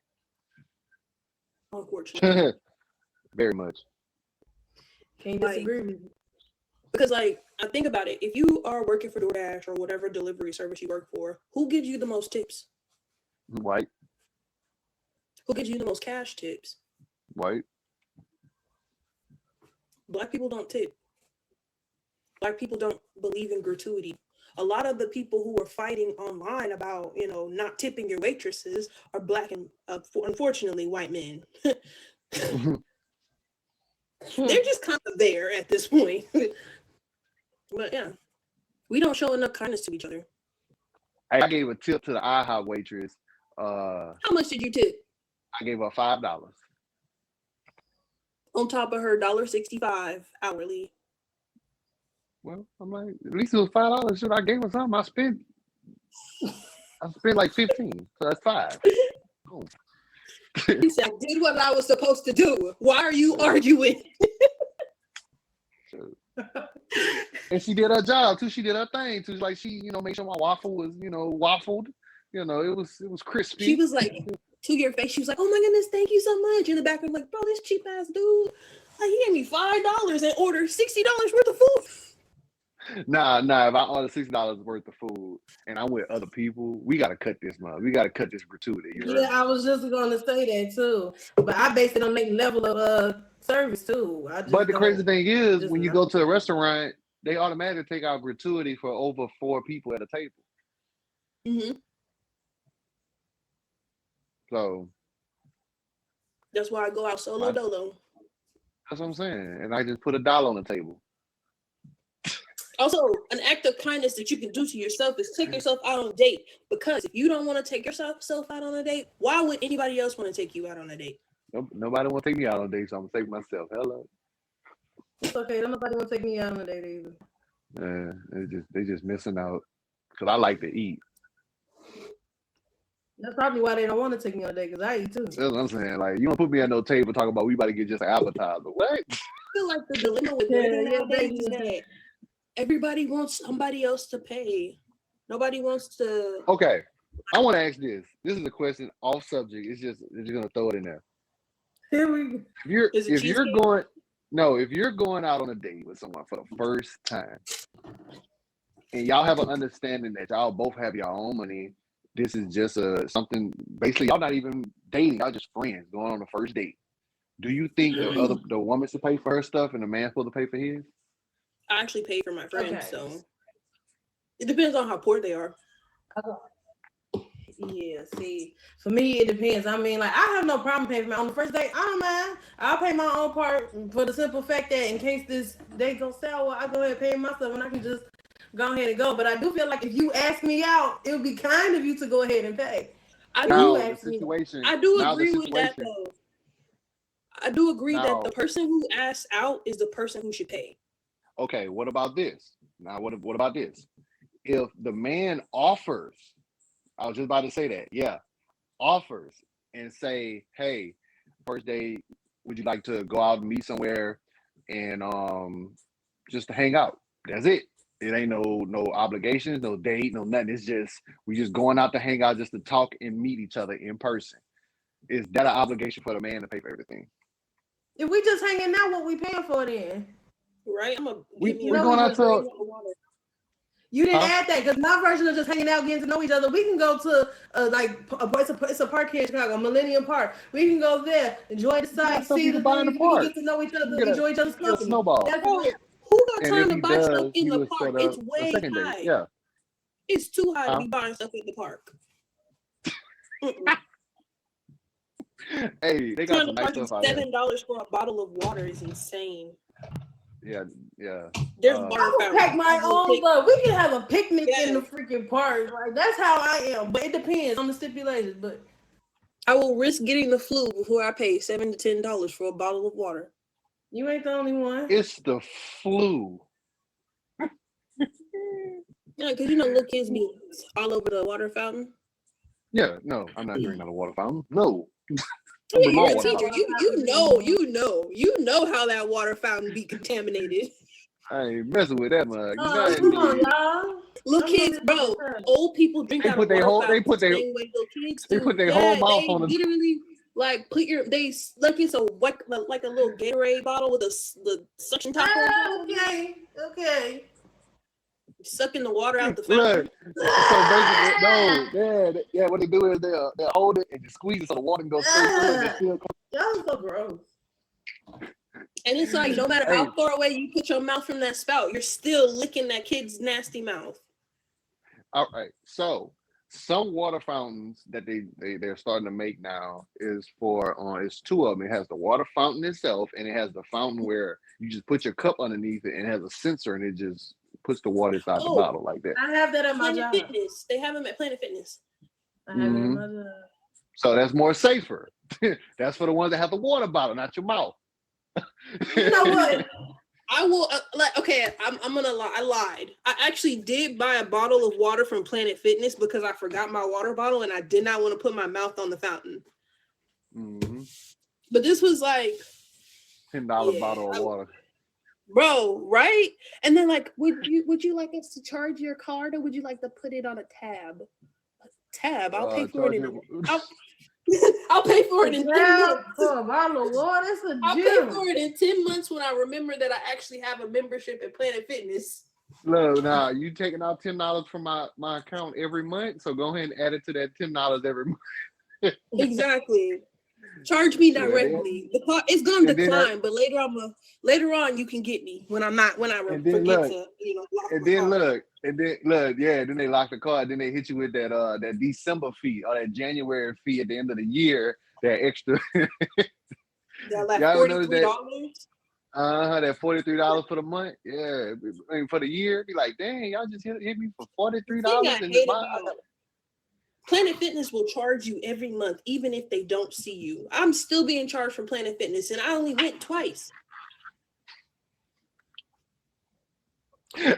Speaker 3: unfortunately.
Speaker 1: Very much.
Speaker 2: Can't
Speaker 3: Like,
Speaker 2: disagree with you.
Speaker 3: because like I think about it, if you are working for DoorDash or whatever delivery service you work for, who gives you the most tips?
Speaker 1: White,
Speaker 3: Who gives you the most cash tips?
Speaker 1: white.
Speaker 3: Black people don't tip. Black people don't believe in gratuity. A lot of the people who are fighting online about, not tipping your waitresses are black and unfortunately white men. They're just kind of there at this point. But yeah, we don't show enough kindness to each other.
Speaker 1: I gave a tip to the IHOP waitress.
Speaker 3: How much did you tip?
Speaker 1: I gave her $5.
Speaker 3: On top of her $1.65 hourly.
Speaker 1: Well, I'm like, at least it was $5. Should I gave her something? I spent like 15, so that's five. Oh.
Speaker 3: He said, I did what I was supposed to do. Why are you arguing?
Speaker 1: And she did her job too. She did her thing too. Like she, made sure my waffle was, waffled. It was crispy.
Speaker 3: She was like, to your face, she was like, oh my goodness, thank you so much. In the back, I'm like, bro, this cheap ass dude, like he gave me $5 and ordered $60 worth of food.
Speaker 1: Nah. If I order $6 worth of food and I'm with other people, we gotta cut this month. We gotta cut this gratuity.
Speaker 2: Yeah, I was just gonna say that too, but I base it on the level of service too.
Speaker 1: But the crazy thing is, when you go to a restaurant, they automatically take out gratuity for over 4 people at a table.
Speaker 3: Mm-hmm.
Speaker 1: So
Speaker 3: that's why I go out solo dolo.
Speaker 1: That's what I'm saying, and I just put $1 on the table.
Speaker 3: Also, an act of kindness that you can do to yourself is take yourself out on a date. Because if you don't want to take yourself out on a date, why would anybody else want to take you out on a date?
Speaker 1: Nobody want to take me out on a date, so I'm gonna take myself. Hello.
Speaker 2: It's okay. Nobody want to take me out on a date either.
Speaker 1: Yeah, they just missing out because I like to eat.
Speaker 2: That's probably why they don't want to take me on a date because I eat too.
Speaker 1: That's what I'm saying. Like you don't put me at no table talking about we about to get just an appetizer. What?
Speaker 3: I feel like the dilemma with nowadays is that everybody wants somebody else to pay. Nobody wants to.
Speaker 1: Okay, I want to ask this. This is a question off subject. It's just gonna throw it in there.
Speaker 2: Here we.
Speaker 1: If you're going out on a date with someone for the first time, and y'all have an understanding that y'all both have your own money, this is just something. Basically, y'all not even dating. Y'all just friends going on the first date. Do you think the woman should pay for her stuff and the man's supposed to pay for his?
Speaker 3: I actually pay for my friends, so it depends on how poor they are.
Speaker 2: Yeah, see, for me it depends. I mean, like I have no problem paying for my on the first date. I don't mind. I'll pay my own part for the simple fact that in case this date goes sour, I go ahead and pay myself and I can just go ahead and go. But I do feel like if you ask me out, it would be kind of you to go ahead and pay.
Speaker 3: I do agree with that though. I do agree that the person who asks out is the person who should pay.
Speaker 1: Okay, what about this? Now, what about this? If the man offers, I was just about to say that, yeah, offers and say, hey, first day, would you like to go out and meet somewhere and just to hang out? That's it. It ain't no obligations, no date, no nothing. It's just we just going out to hang out just to talk and meet each other in person. Is that an obligation for the man to pay for everything?
Speaker 2: If we just hanging out, what we paying for then?
Speaker 3: Right? I'm gonna
Speaker 1: We
Speaker 3: give me
Speaker 1: we
Speaker 3: a
Speaker 1: going out
Speaker 3: drink
Speaker 1: to
Speaker 3: of water.
Speaker 2: You didn't
Speaker 1: huh?
Speaker 2: add that because my version of just hanging out, getting to know each other. We can go to it's a park here in Chicago, Millennium Park. We can go there, enjoy the
Speaker 1: You got
Speaker 2: sights,
Speaker 1: stuff
Speaker 2: see
Speaker 1: you
Speaker 2: the
Speaker 1: can buy in the
Speaker 2: things. We can
Speaker 1: park.
Speaker 2: get to know each
Speaker 1: You
Speaker 2: other,
Speaker 1: can
Speaker 2: enjoy each other's
Speaker 1: get a
Speaker 2: company.
Speaker 1: snowball.
Speaker 2: That's
Speaker 3: Bro,
Speaker 2: what.
Speaker 3: who got
Speaker 1: And if
Speaker 3: time to
Speaker 1: he
Speaker 3: buy stuff
Speaker 1: does,
Speaker 3: in
Speaker 1: he
Speaker 3: the
Speaker 1: would
Speaker 3: park?
Speaker 1: set
Speaker 3: It's
Speaker 1: up a
Speaker 3: way
Speaker 1: second date.
Speaker 3: high.
Speaker 1: Yeah.
Speaker 3: It's too high to
Speaker 1: Huh?
Speaker 3: be buying stuff at the park. Mm-mm.
Speaker 1: Hey, they got
Speaker 3: Trying
Speaker 1: some
Speaker 3: to
Speaker 1: nice
Speaker 3: charge you
Speaker 1: stuff out here.
Speaker 3: $7 for a bottle of water is insane.
Speaker 1: Yeah, yeah.
Speaker 3: There's water
Speaker 2: I will pack
Speaker 3: fountains.
Speaker 2: my own stuff. We can have a picnic in the
Speaker 3: Yes.
Speaker 2: freaking park. Like that's how I am. But it depends on the stipulations. But
Speaker 3: I will risk getting the flu before I pay $7 to $10 for a bottle of water.
Speaker 2: you ain't the only one.
Speaker 1: It's the flu.
Speaker 3: Yeah, because you know little kids be all over the water fountain.
Speaker 1: Yeah, no, I'm not drinking out of water fountain. No.
Speaker 3: Oh, yeah,
Speaker 1: Bring my
Speaker 3: you're a
Speaker 1: water
Speaker 3: teacher.
Speaker 1: bottle.
Speaker 3: You know how that water fountain be contaminated.
Speaker 1: I ain't messing with that mug.
Speaker 2: Come on,
Speaker 1: Nothing.
Speaker 2: y'all.
Speaker 3: Little kids, bro. Old people drink
Speaker 1: They
Speaker 3: out of
Speaker 1: put their
Speaker 3: water
Speaker 1: whole they
Speaker 3: fountains
Speaker 1: put
Speaker 3: the
Speaker 1: their
Speaker 3: same way little kids
Speaker 1: they
Speaker 3: do.
Speaker 1: put their whole
Speaker 3: Yeah,
Speaker 1: mouth
Speaker 3: they
Speaker 1: on the
Speaker 3: literally like put your like it's a like a little Gatorade bottle with the suction top on top.
Speaker 2: Okay.
Speaker 3: Sucking the water out the
Speaker 1: look.
Speaker 3: fountain.
Speaker 1: So basically, no, yeah. What they do is they hold it and just squeeze it so the water can go straight through it. And still come.
Speaker 2: Y'all so gross.
Speaker 3: And it's like no matter
Speaker 1: Hey,
Speaker 3: how far away you put your mouth from that spout, you're still licking that kid's nasty mouth.
Speaker 1: all right. So some water fountains that they're starting to make now is for it's two of them. It has the water fountain itself, and it has the fountain where you just put your cup underneath it, and it has a sensor, and it just puts the water inside the bottle like that.
Speaker 2: I have that at my
Speaker 3: Planet
Speaker 2: job.
Speaker 3: Fitness. They have them at Planet Fitness.
Speaker 2: I have it at my job.
Speaker 1: So that's more safer. That's for the ones that have the water bottle, not your mouth.
Speaker 2: You know what?
Speaker 3: I will okay. I'm gonna lie. I lied. I actually did buy a bottle of water from Planet Fitness because I forgot my water bottle and I did not want to put my mouth on the fountain.
Speaker 1: Mm-hmm.
Speaker 3: But this was like
Speaker 1: $10 bottle of water.
Speaker 3: Bro, right? And then like, would you like us to charge your card or would you like to put it on a tab? A tab. I'll pay for it. I'll pay for it in 10 months.
Speaker 2: For a bottle of water, it's a
Speaker 3: I'll
Speaker 2: gym.
Speaker 3: pay for it in 10 months when I remember that I actually have a membership at Planet Fitness.
Speaker 1: Look, now you taking out $10 from my account every month, so go ahead and add it to that $10 every month.
Speaker 3: Exactly. Charge me directly. It's gonna decline, but later on you can get me when I forget to lock
Speaker 1: and
Speaker 3: my
Speaker 1: then
Speaker 3: card.
Speaker 1: then they lock the card, then they hit you with that December fee or that January fee at the end of the year, that extra.
Speaker 3: That like
Speaker 1: Y'all notice
Speaker 3: $43.
Speaker 1: That $43 for the month. Yeah, I mean, for the year, be like, dang, y'all just hit me for $43 and
Speaker 3: Planet Fitness will charge you every month, even if they don't see you. I'm still being charged from Planet Fitness, and I only went twice.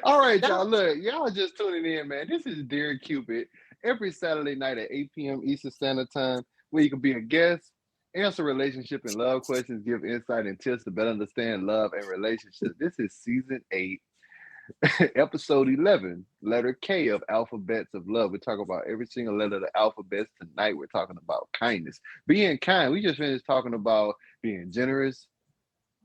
Speaker 1: All right, y'all. Look, y'all just tuning in, man. This is Dear Qupid every Saturday night at 8 p.m. Eastern Standard Time, where you can be a guest, answer relationship and love questions, give insight and tips to better understand love and relationships. This is season 8. Episode 11, letter K of Alphabets of Love. We're talking about every single letter of the alphabet. Tonight we're talking about kindness. Being kind. We just finished talking about being generous,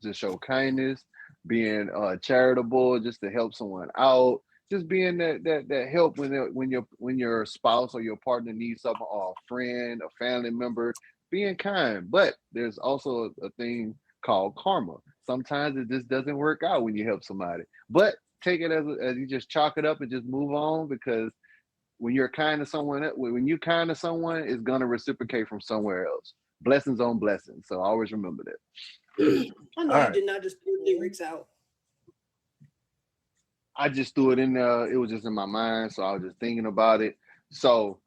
Speaker 1: to show kindness, being charitable, just to help someone out, just being that help when your spouse or your partner needs something, or a friend, a family member, being kind. But there's also a thing called karma. Sometimes it just doesn't work out when you help somebody. But take it as you just chalk it up and just move on, because when you're kind to someone, it's gonna reciprocate from somewhere else. Blessings on blessings. So always remember that.
Speaker 3: I know you did not just throw lyrics out.
Speaker 1: I just threw it in there. It was just in my mind, so I was just thinking about it. So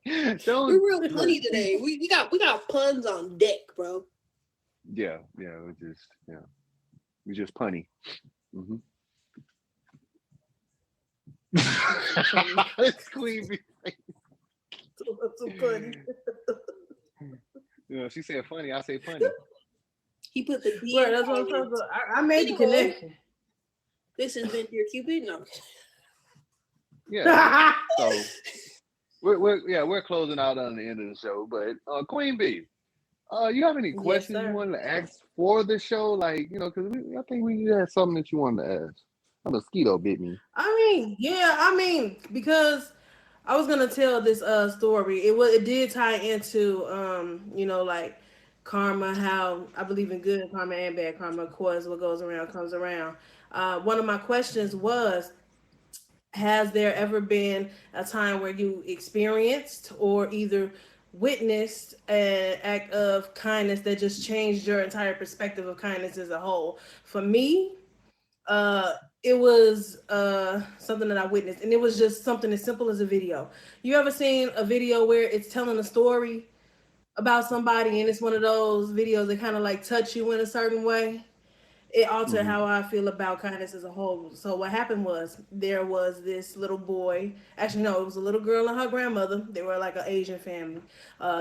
Speaker 3: we're real funny today. We got puns on deck, bro.
Speaker 1: Yeah, we just punny. Mm-hmm. It's Queen Bee.
Speaker 2: That's so funny.
Speaker 1: Yeah, she said funny. I say funny.
Speaker 3: He put the D.
Speaker 2: That's what I'm talking about. I made the connection.
Speaker 3: This has been your Qupid. No.
Speaker 1: Yeah. So we're closing out on the end of the show. But Queen B, you have any
Speaker 2: Yes,
Speaker 1: questions you
Speaker 2: sir.
Speaker 1: wanted to ask for the show? Like, because I think we had something that you wanted to ask. A mosquito bit me.
Speaker 2: Because I was gonna tell this story. It did tie into like karma, how I believe in good karma and bad karma. Of course, what goes around comes around. One of my questions was, has there ever been a time where you experienced or either witnessed an act of kindness that just changed your entire perspective of kindness as a whole? For me, uh it was something that I witnessed, and it was just something as simple as a video. You ever seen a video where it's telling a story about somebody, and it's one of those videos that kind of like touch you in a certain way? It altered
Speaker 1: Hmm.
Speaker 2: how I feel about kindness as a whole. So what happened was, there was this little boy. Actually, no, it was a little girl and her grandmother. They were like an Asian family.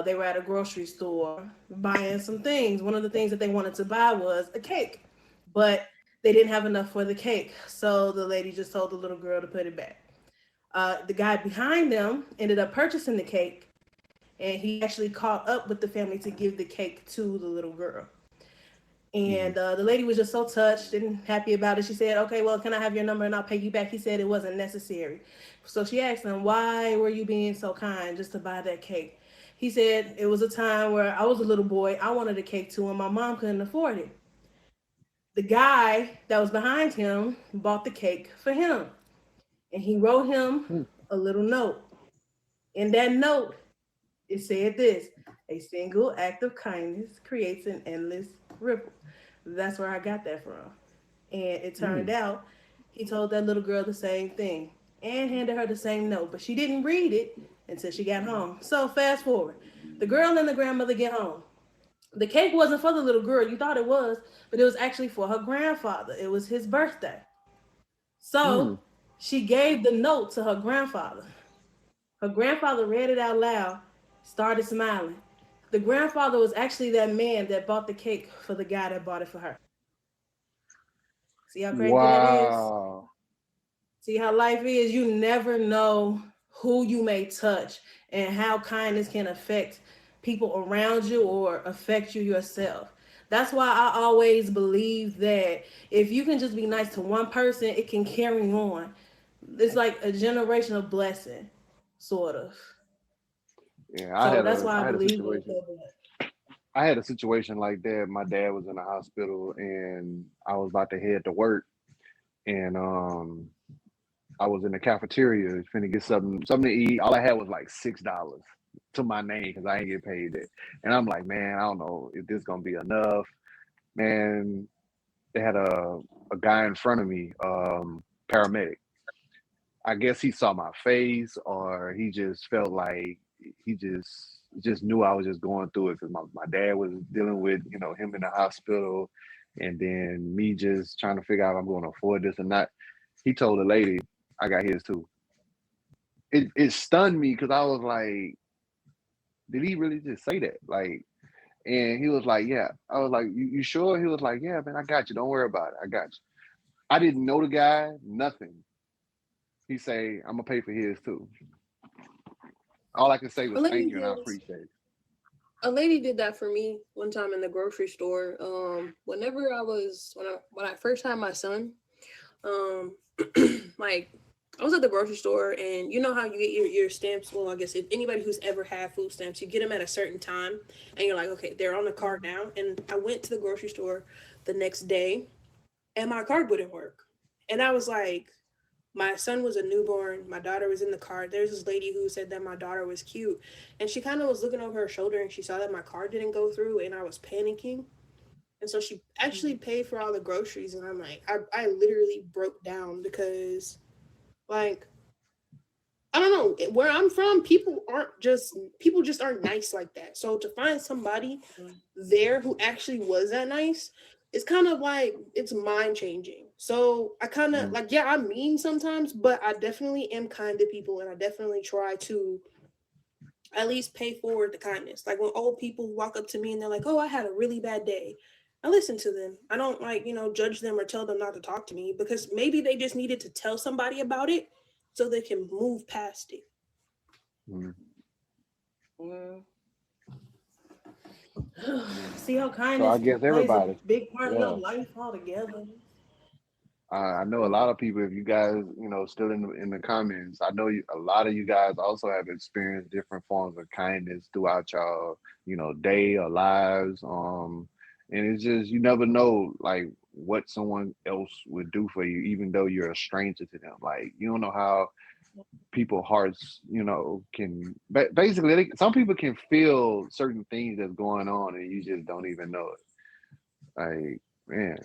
Speaker 2: They were at a grocery store buying some things. One of the things that they wanted to buy was a cake, but they didn't have enough for the cake. So the lady just told the little girl to put it back. The guy behind them ended up purchasing the cake, and he actually caught up with the family to give the cake to the little girl.
Speaker 1: Hmm.
Speaker 2: And the lady was just so touched and happy about it. She said, "Okay, well, can I have your number and I'll pay you back?" He said it wasn't necessary. So she asked him, "Why were you being so kind just to buy that cake?" He said, "It was a time where I was a little boy. I wanted a cake too, and my mom couldn't afford it. The guy that was behind him bought the cake for him, and he wrote him a little note. In that note, it said this: a single act of kindness creates an endless ripple." That's where I got that from. And it turned
Speaker 1: Hmm.
Speaker 2: out he told that little girl the same thing and handed her the same note, but she didn't read it until she got home. So fast forward. The girl and the grandmother get home. The cake wasn't for the little girl. You thought it was, but it was actually for her grandfather. It was his birthday.
Speaker 1: Hmm.
Speaker 2: So she gave the note to her grandfather. Her grandfather read it out loud, started smiling. The grandfather was actually that man that bought the cake for the guy that bought it for her. See how crazy that is?
Speaker 1: Wow.
Speaker 2: See how life is? You never know who you may touch and how kindness can affect people around you or affect you yourself. That's why I always believe that if you can just be nice to one person, it can carry on. It's like a generational blessing, sort of.
Speaker 1: Yeah,
Speaker 2: So that's why I
Speaker 1: I had a
Speaker 2: believe in
Speaker 1: situation.
Speaker 2: that.
Speaker 1: I had a situation like that. My dad was in the hospital, and I was about to head to work, and I was in the cafeteria finna get something to eat. All I had was like $6 to my name because I ain't get paid it. And I'm like, man, I don't know if this gonna be enough. Man, they had a guy in front of me, paramedic. I guess he saw my face, or he just felt like he just knew I was just going through it because my dad was dealing with him in the hospital, and then me just trying to figure out if I'm going to afford this or not. He told the lady, I got his too. It stunned me because I was like, did he really just say that? Like, and he was like, yeah. I was like, you sure? He was like, yeah, man, I got you. Don't worry about it. I got you. I didn't know the guy, nothing. He say, I'm gonna pay for his too. All I can say
Speaker 3: A
Speaker 1: was thank
Speaker 3: lady
Speaker 1: you and I
Speaker 3: did.
Speaker 1: appreciate it.
Speaker 3: A lady did that for me one time in the grocery store. Whenever when I first had my son, um, like I was at the grocery store, and you know how you get your stamps. Well, I guess if anybody who's ever had food stamps, you get them at a certain time, and you're like, okay, they're on the card now. And I went to the grocery store the next day, and my card wouldn't work, and I was like, my son was a newborn. My daughter was in the car. There's this lady who said that my daughter was cute, and she kind of was looking over her shoulder, and she saw that my card didn't go through, and I was panicking. And so she actually paid for all the groceries, and I'm like, I literally broke down because, like, I don't know where I'm from. People just aren't nice like that. So to find somebody there who actually was that nice, it's kind of like it's mind changing. So I kind of
Speaker 1: Mhm.
Speaker 3: like, yeah, I'm mean sometimes, but I definitely am kind to people, and I definitely try to at least pay forward the kindness. Like when old people walk up to me and they're like, "Oh, I had a really bad day," I listen to them. I don't judge them or tell them not to talk to me, because maybe they just needed to tell somebody about it so they can move past it.
Speaker 1: Mm.
Speaker 2: See how
Speaker 1: So
Speaker 2: kindness
Speaker 1: I guess
Speaker 2: plays a
Speaker 1: everybody.
Speaker 2: big part in your
Speaker 1: Yeah.
Speaker 2: life altogether.
Speaker 1: I know a lot of people. If you guys, still in the comments, I know a lot of you guys also have experienced different forms of kindness throughout y'all, day or lives. And it's just you never know like what someone else would do for you, even though you're a stranger to them. Like you don't know how people hearts, can basically some people can feel certain things that's going on, and you just don't even know it. Like man.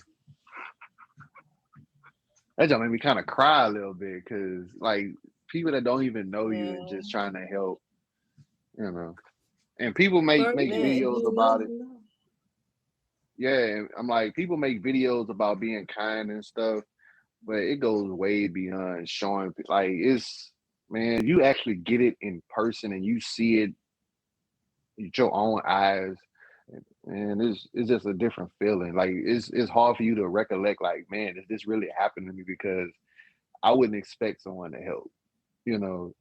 Speaker 1: That just made me kind of cry a little bit because, like, people that don't even know you and
Speaker 3: Yeah.
Speaker 1: just trying to help, you know. And people make
Speaker 3: Or
Speaker 1: make
Speaker 2: Man, if
Speaker 1: videos
Speaker 2: you know,
Speaker 1: about it.
Speaker 2: you know.
Speaker 1: Yeah, and I'm like, people make videos about being kind and stuff, but it goes way beyond showing. Like, it's man, you actually get it in person and you see it with your own eyes, and it's just a different feeling. Like, it's hard for you to recollect. Like, man, is this really happened to me? Because I wouldn't expect someone to help. You know,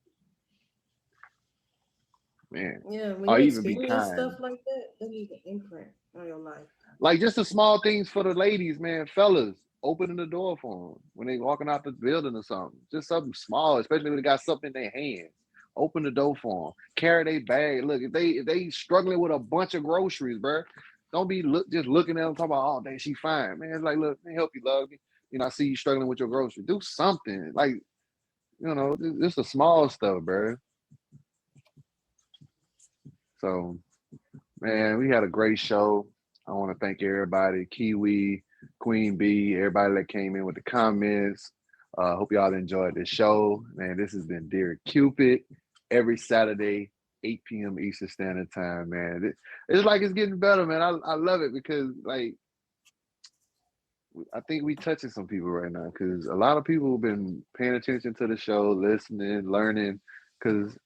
Speaker 1: man,
Speaker 2: Yeah, when
Speaker 1: or
Speaker 2: you
Speaker 1: even be
Speaker 2: experience stuff
Speaker 1: kind.
Speaker 2: like that, that leaves an imprint on your life.
Speaker 1: Like just the small things for the ladies, man, fellas, opening the door for them when they walking out the building or something. Just something small, especially when they got something in their hands. Open the door for them. Carry their bag. Look, if they struggling with a bunch of groceries, bro, don't be just looking at them talking about, oh, dang, she fine, man. It's like, look, let me help you, love me. I see you struggling with your groceries. Do something, like just the small stuff, bro. So man, we had a great show. I want to thank everybody, Kiwi, Queen B, everybody that came in with the comments. Hope y'all enjoyed this show. Man, this has been Dear Cupid every Saturday, 8 p.m. Eastern Standard Time, man. It's like it's getting better, man. I love it because, like, I think we touching some people right now because a lot of people have been paying attention to the show, listening, learning, because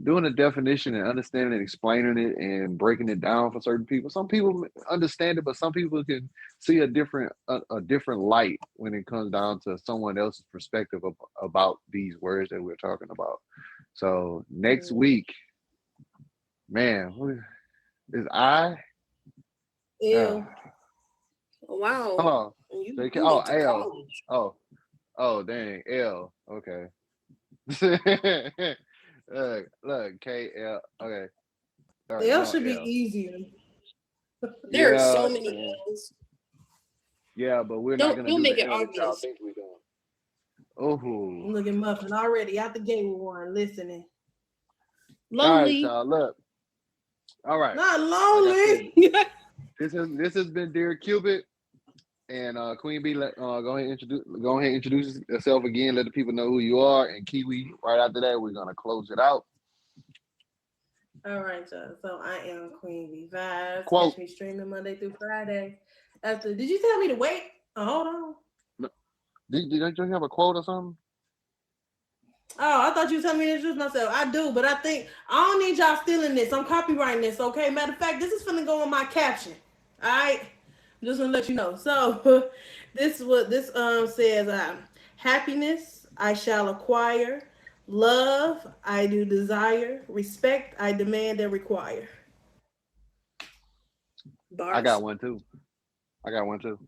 Speaker 1: doing a definition and understanding and explaining it and breaking it down for certain people. Some people understand it, but some people can see a different light when it comes down to someone else's perspective about these words that we're talking about. So next week, man, who is I? Uh,
Speaker 2: Ew.
Speaker 3: Wow.
Speaker 1: oh,
Speaker 3: You
Speaker 1: oh
Speaker 3: went to
Speaker 1: L.
Speaker 3: college.
Speaker 1: Oh, oh dang, L. Okay. Look, KL. Okay. All right,
Speaker 2: L
Speaker 1: no
Speaker 2: should be
Speaker 1: L.
Speaker 2: easier.
Speaker 3: There are
Speaker 1: Yeah,
Speaker 3: so many
Speaker 1: man.
Speaker 3: L's.
Speaker 1: Yeah, but we're not gonna
Speaker 3: Don't
Speaker 1: do the
Speaker 3: make it
Speaker 1: L that y'all
Speaker 3: obvious.
Speaker 1: think we're doing. Oh,
Speaker 2: Look at Muffin already out the gate with one, listening.
Speaker 1: all right,
Speaker 3: Lonely.
Speaker 1: y'all. Look, all right.
Speaker 2: Not
Speaker 1: Like I said,
Speaker 2: lonely.
Speaker 1: this has been Dear Cupid and Queen B. Go ahead and introduce yourself again. Let the people know who you are. And Kiwi. Right after that, we're gonna close it out.
Speaker 2: All right, y'all. So I am Queen B Vibes.
Speaker 1: Quote.
Speaker 2: Catch me streaming Monday through Friday. Did you tell me to wait? Oh, hold on.
Speaker 1: Did you have a quote or something?
Speaker 2: Oh, I thought you were telling me to introduce myself. I do, but I don't need y'all stealing this. I'm copywriting this, okay? Matter of fact, this is finna go on my caption. All right? I'm just gonna let you know. So this is what this says. Happiness I shall acquire. Love I do desire. Respect I demand and require.
Speaker 1: I got
Speaker 3: Bars.
Speaker 1: one too. I got one too.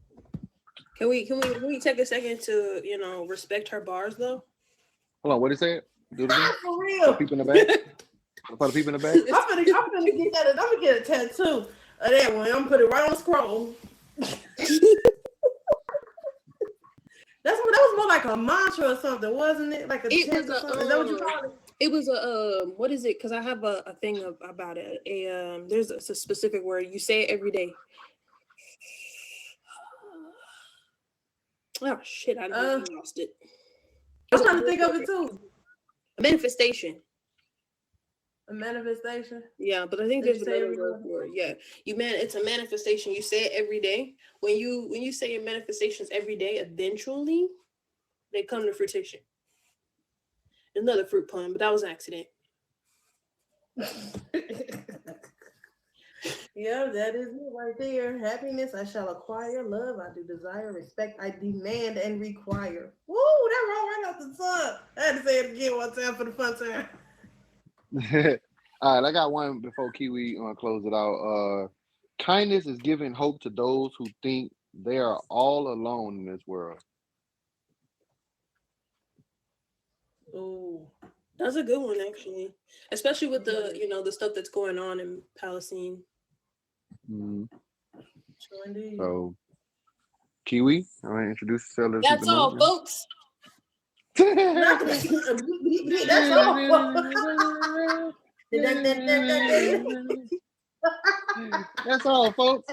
Speaker 3: Can we take a second to respect her bars though?
Speaker 1: Hold on. What did it say? Do it again.
Speaker 2: For
Speaker 1: For the
Speaker 2: real.
Speaker 1: people in the back. For the people in the back.
Speaker 2: I'm finna get that. I'm gonna get a tattoo of that one. I'm gonna put it right on the scroll. That was more like a mantra or something, wasn't it? Like a
Speaker 3: It
Speaker 2: chant
Speaker 3: was
Speaker 2: or something. Is that what you call it?
Speaker 3: it was a what is it? Because I have a thing about it. There's a specific word. You say it every day. Oh shit! I lost it.
Speaker 2: I'm trying to think of it too.
Speaker 3: A manifestation.
Speaker 2: A manifestation.
Speaker 3: Yeah, but I think
Speaker 2: Did
Speaker 3: there's
Speaker 2: you say
Speaker 3: another
Speaker 2: every
Speaker 3: word for it. Yeah, it's a manifestation. You say it every day. When you say your manifestations every day, eventually they come to fruition. Another fruit pun, but that was an accident.
Speaker 2: Yeah, that is it right there. Happiness I shall acquire. Love I do desire. Respect I demand and require. Woo, that roll right off the top. I had to say it again one time for the fun time.
Speaker 1: All right, I got one before Kiwi close it out. Kindness is giving hope to those who think they are all alone in this world.
Speaker 2: Ooh.
Speaker 3: That's a good one, actually, especially with the the stuff that's going on in Palestine.
Speaker 1: Mhm.
Speaker 2: Sure indeed.
Speaker 1: So, Kiwi, all right, introduce yourself. Let's keep
Speaker 3: That's
Speaker 1: it
Speaker 3: all,
Speaker 1: moving.
Speaker 3: folks.
Speaker 2: That's all.
Speaker 1: That's all, folks.